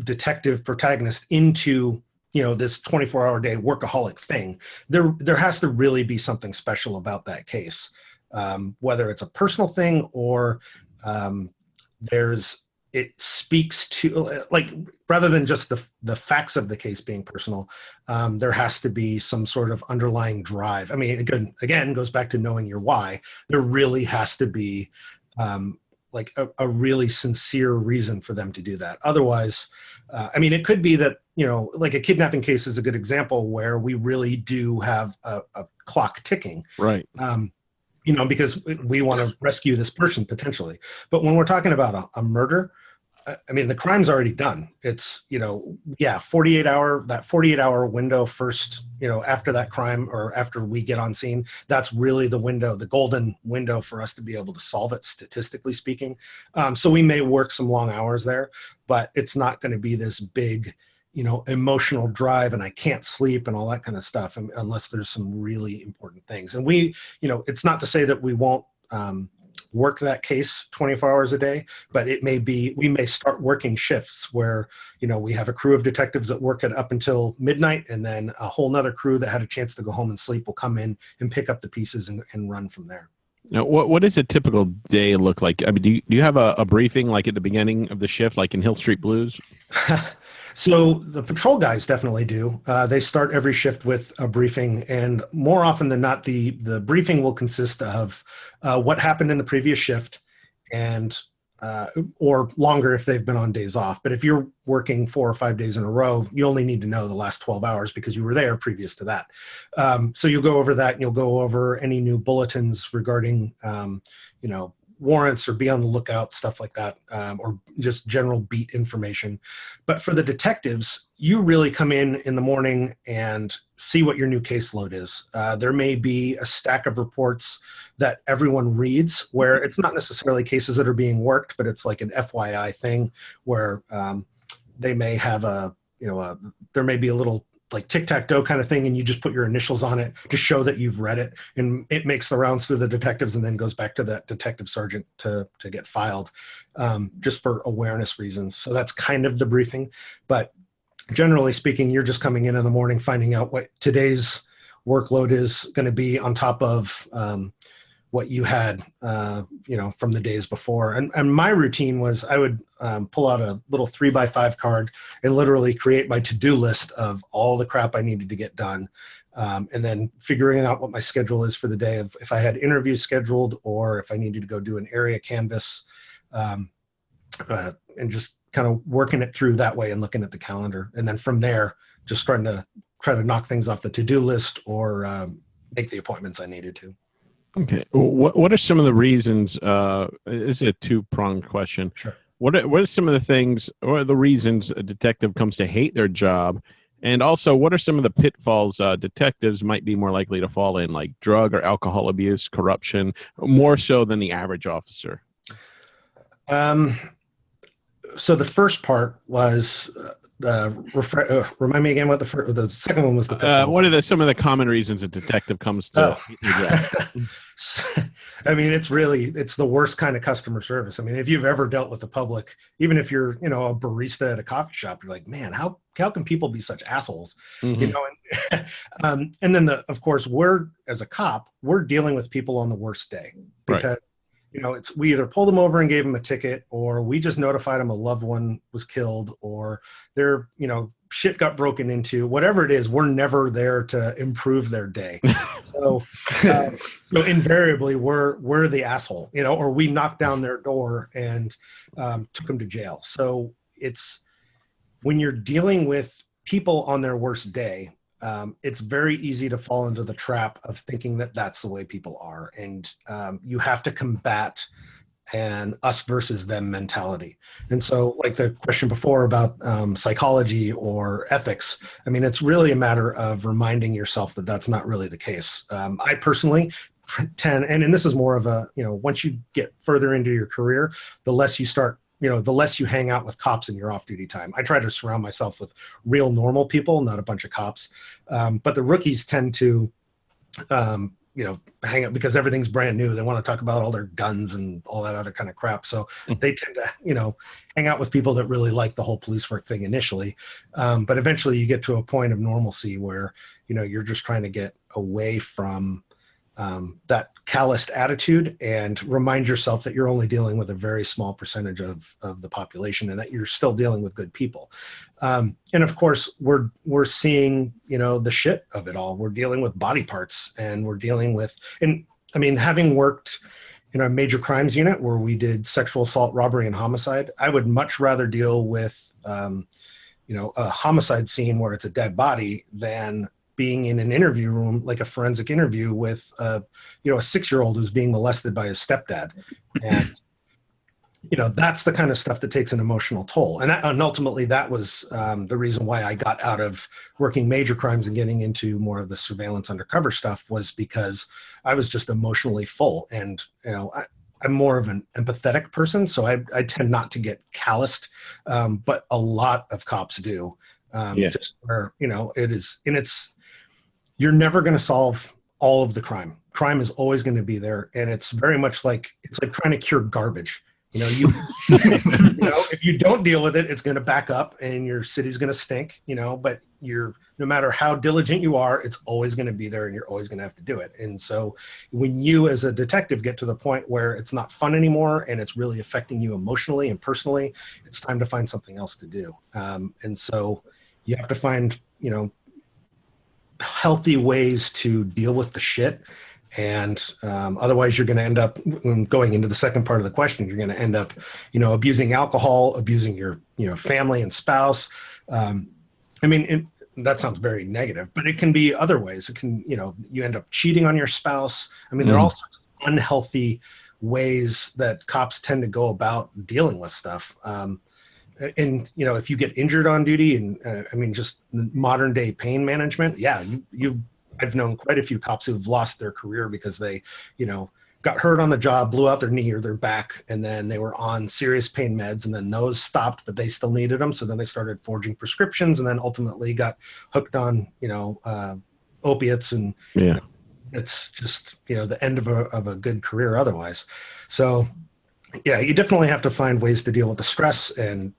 detective protagonist into this 24-hour day workaholic thing, there has to really be something special about that case, whether it's a personal thing or it speaks to, like, rather than just the facts of the case being personal, there has to be some sort of underlying drive. I mean, again, goes back to knowing your why. There really has to be like a really sincere reason for them to do that. Otherwise, I mean, it could be that, like a kidnapping case is a good example where we really do have a clock ticking. Right. Because we want to rescue this person potentially. But when we're talking about a murder, I mean, the crime's already done. It's, 48 hour window first, after that crime or after we get on scene, that's really the window, the golden window for us to be able to solve it, statistically speaking. So we may work some long hours there, but it's not going to be this big, emotional drive and I can't sleep and all that kind of stuff unless there's some really important things. And we, it's not to say that we won't work that case 24 hours a day, but we may start working shifts where, we have a crew of detectives that work up until midnight, and then a whole nother crew that had a chance to go home and sleep will come in and pick up the pieces and run from there. Now, what does a typical day look like? I mean, do you have a briefing like at the beginning of the shift, like in Hill Street Blues? So the patrol guys definitely do. They start every shift with a briefing, and more often than not, the briefing will consist of what happened in the previous shift, and or longer if they've been on days off. But if you're working 4 or 5 days in a row, you only need to know the last 12 hours because you were there previous to that. So you'll go over that, and you'll go over any new bulletins regarding, warrants or be on the lookout, stuff like that, or just general beat information. But for the detectives, you really come in the morning and see what your new caseload is. There may be a stack of reports that everyone reads where it's not necessarily cases that are being worked, but it's like an FYI thing where they may have there may be a little like tic-tac-toe kind of thing, and you just put your initials on it to show that you've read it, and it makes the rounds through the detectives and then goes back to that detective sergeant to get filed, just for awareness reasons. So that's kind of the briefing, but generally speaking, you're just coming in the morning, finding out what today's workload is going to be on top of what you had, from the days before. And my routine was I would pull out a little 3x5 card and literally create my to-do list of all the crap I needed to get done. And then figuring out what my schedule is for the day, of if I had interviews scheduled or if I needed to go do an area canvas, and just kind of working it through that way and looking at the calendar. And then from there, just try to knock things off the to-do list or make the appointments I needed to. Okay. What are some of the reasons? This is a two-pronged question. Sure. What are some of the things or the reasons a detective comes to hate their job? And also, what are some of the pitfalls detectives might be more likely to fall in, like drug or alcohol abuse, corruption, more so than the average officer? So the first part was remind me again what the second one was. The pitfalls. What are some of the common reasons a detective comes to? I mean, it's the worst kind of customer service. I mean, if you've ever dealt with the public, even if you're, a barista at a coffee shop, you're like, man, how can people be such assholes? Mm-hmm. And then of course, as a cop, we're dealing with people on the worst day because, right. We either pulled them over and gave them a ticket, or we just notified them a loved one was killed, or their, shit got broken into, whatever it is. We're never there to improve their day. So invariably we're the asshole, or we knocked down their door and took them to jail. So it's when you're dealing with people on their worst day, it's very easy to fall into the trap of thinking that that's the way people are. And you have to combat an us versus them mentality. And so like the question before about psychology or ethics, I mean, it's really a matter of reminding yourself that that's not really the case. I personally tend, and this is more of a, once you get further into your career, the less you start, the less you hang out with cops in your off-duty time. I try to surround myself with real normal people, not a bunch of cops. But the rookies tend to, hang out because everything's brand new. They want to talk about all their guns and all that other kind of crap. So they tend to, hang out with people that really like the whole police work thing initially. But eventually you get to a point of normalcy where, you're just trying to get away from that calloused attitude and remind yourself that you're only dealing with a very small percentage of the population and that you're still dealing with good people. And of course, we're seeing, the shit of it all. We're dealing with body parts, and we're dealing with, and I mean, having worked in a major crimes unit where we did sexual assault, robbery, and homicide, I would much rather deal with, a homicide scene where it's a dead body than being in an interview room, like a forensic interview with, a 6-year-old who's being molested by his stepdad. And, that's the kind of stuff that takes an emotional toll. And ultimately that was the reason why I got out of working major crimes and getting into more of the surveillance undercover stuff, was because I was just emotionally full. And, I'm more of an empathetic person, so I tend not to get calloused, but a lot of cops do. Just where, it is, and you're never going to solve all of the crime. Crime is always going to be there. And it's very much like, it's like trying to cure garbage. If you don't deal with it, it's going to back up and your city's going to stink, but no matter how diligent you are, it's always going to be there and you're always going to have to do it. And so when you as a detective get to the point where it's not fun anymore and it's really affecting you emotionally and personally, it's time to find something else to do. And so you have to find, healthy ways to deal with the shit. And otherwise you're going to end up going into the second part of the question. You're going to end up, abusing alcohol, abusing your, family and spouse. That sounds very negative, but it can be other ways. It can, you end up cheating on your spouse. There are all sorts of unhealthy ways that cops tend to go about dealing with stuff. And if you get injured on duty, and just modern day pain management, I've known quite a few cops who've lost their career because they, got hurt on the job, blew out their knee or their back, and then they were on serious pain meds, and then those stopped, but they still needed them. So then they started forging prescriptions, and then ultimately got hooked on, opiates, and it's just, the end of a good career otherwise. So you definitely have to find ways to deal with the stress and,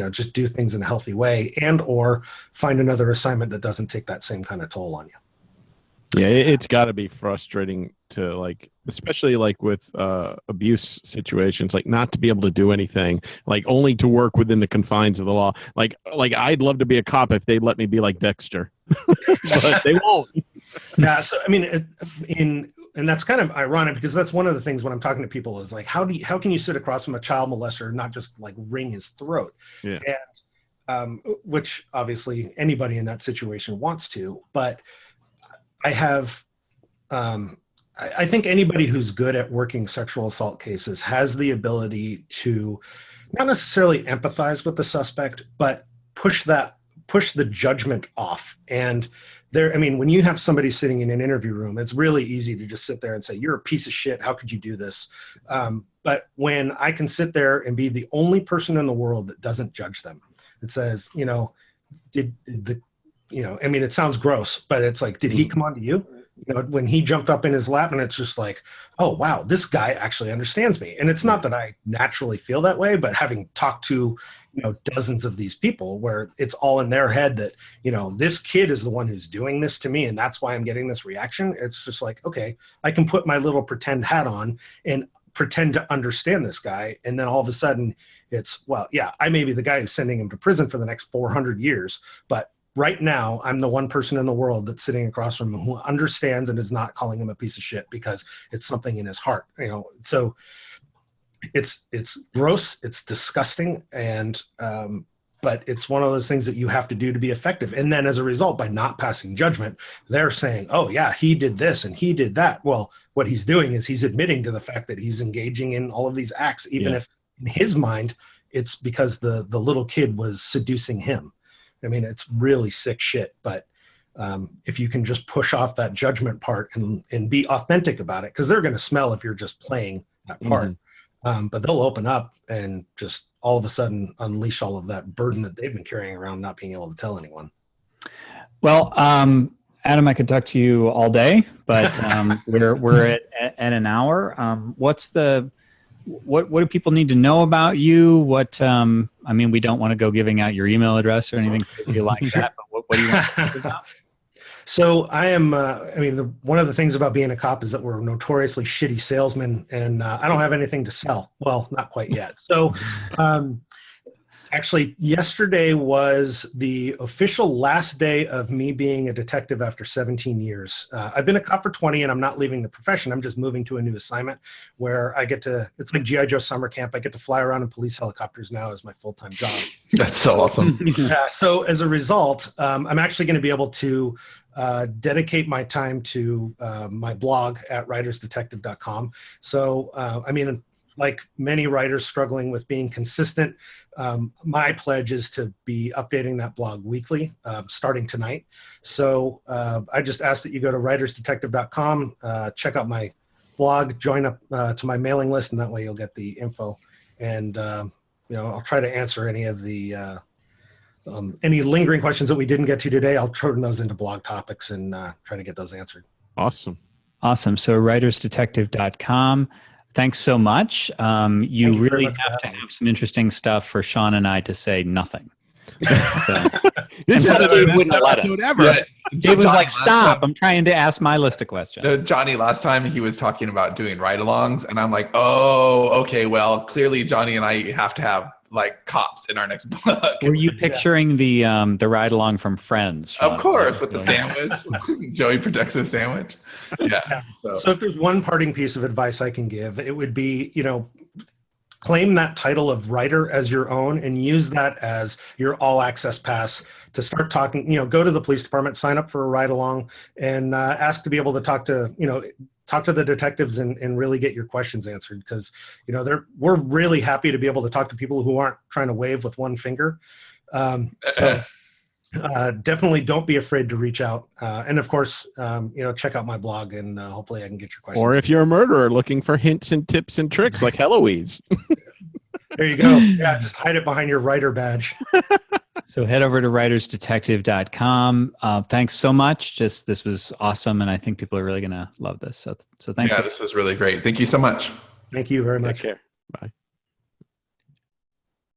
just do things in a healthy way, and or find another assignment that doesn't take that same kind of toll on you. Yeah, it's got to be frustrating to especially with abuse situations, not to be able to do anything, only to work within the confines of the law. Like I'd love to be a cop if they'd let me be like Dexter, but they won't. Yeah, so and that's kind of ironic because that's one of the things when I'm talking to people is how can you sit across from a child molester and not just wring his throat? Yeah. And which obviously anybody in that situation wants to, but I have, I think anybody who's good at working sexual assault cases has the ability to not necessarily empathize with the suspect, but push the judgment off. And when you have somebody sitting in an interview room, it's really easy to just sit there and say, you're a piece of shit. How could you do this? But when I can sit there and be the only person in the world that doesn't judge them, It says, did the, I mean, it sounds gross, but it's like, did he come on to you? When he jumped up in his lap, and it's just like, oh, wow, this guy actually understands me. And it's not that I naturally feel that way, but having talked to, dozens of these people where it's all in their head that, this kid is the one who's doing this to me. And that's why I'm getting this reaction. It's just like, okay, I can put my little pretend hat on and pretend to understand this guy. And then all of a sudden it's, well, yeah, I may be the guy who's sending him to prison for the next 400 years, but right now, I'm the one person in the world that's sitting across from him who understands and is not calling him a piece of shit because it's something in his heart. So it's gross, it's disgusting, and but it's one of those things that you have to do to be effective. And then as a result, by not passing judgment, they're saying, "Oh yeah, he did this and he did that." Well, what he's doing is he's admitting to the fact that he's engaging in all of these acts, even if in his mind it's because the little kid was seducing him. I mean, it's really sick shit, but if you can just push off that judgment part and be authentic about it, because they're going to smell if you're just playing that part, but they'll open up and just all of a sudden unleash all of that burden that they've been carrying around, not being able to tell anyone. Well, Adam, I could talk to you all day, but we're at an hour. What do people need to know about you? I mean, we don't want to go giving out your email address or anything crazy like that, but what do you want to talk about? So I am, one of the things about being a cop is that we're notoriously shitty salesmen, and I don't have anything to sell. Well, not quite yet. So actually, yesterday was the official last day of me being a detective after 17 years. I've been a cop for 20, and I'm not leaving the profession. I'm just moving to a new assignment where I get to, it's like G.I. Joe summer camp. I get to fly around in police helicopters now as my full-time job. That's so awesome. So as a result, I'm actually going to be able to dedicate my time to my blog at writersdetective.com. So, like many writers struggling with being consistent, my pledge is to be updating that blog weekly, starting tonight. So I just ask that you go to writersdetective.com, check out my blog, join up to my mailing list, and that way you'll get the info. And I'll try to answer any of the any lingering questions that we didn't get to today. I'll turn those into blog topics and try to get those answered. Awesome. So writersdetective.com. Thanks so much. You really have to have some interesting stuff for Sean and I to say nothing. This episode wouldn't let us. Yeah. It was like, stop, I'm trying to ask my list of questions. Johnny, last time he was talking about doing ride-alongs, and I'm like, oh, okay, well, clearly Johnny and I have to have like cops in our next book. Were you picturing the ride-along from Friends? Sean? Of course, with the sandwich. Joey protects his sandwich. Yeah. So if there's one parting piece of advice I can give, it would be, claim that title of writer as your own and use that as your all access pass to start talking, go to the police department, sign up for a ride along, and ask to be able to talk to the detectives and really get your questions answered. Because, we're really happy to be able to talk to people who aren't trying to wave with one finger. Definitely don't be afraid to reach out. And of course, check out my blog and hopefully I can get your questions. Or if you're a murderer looking for hints and tips and tricks like Heloise. There you go. Yeah, just hide it behind your writer badge. So head over to writersdetective.com. Thanks so much. This was awesome. And I think people are really going to love this. So thanks. Yeah, this was really great. Thank you so much. Thank you very much. Take care. Bye.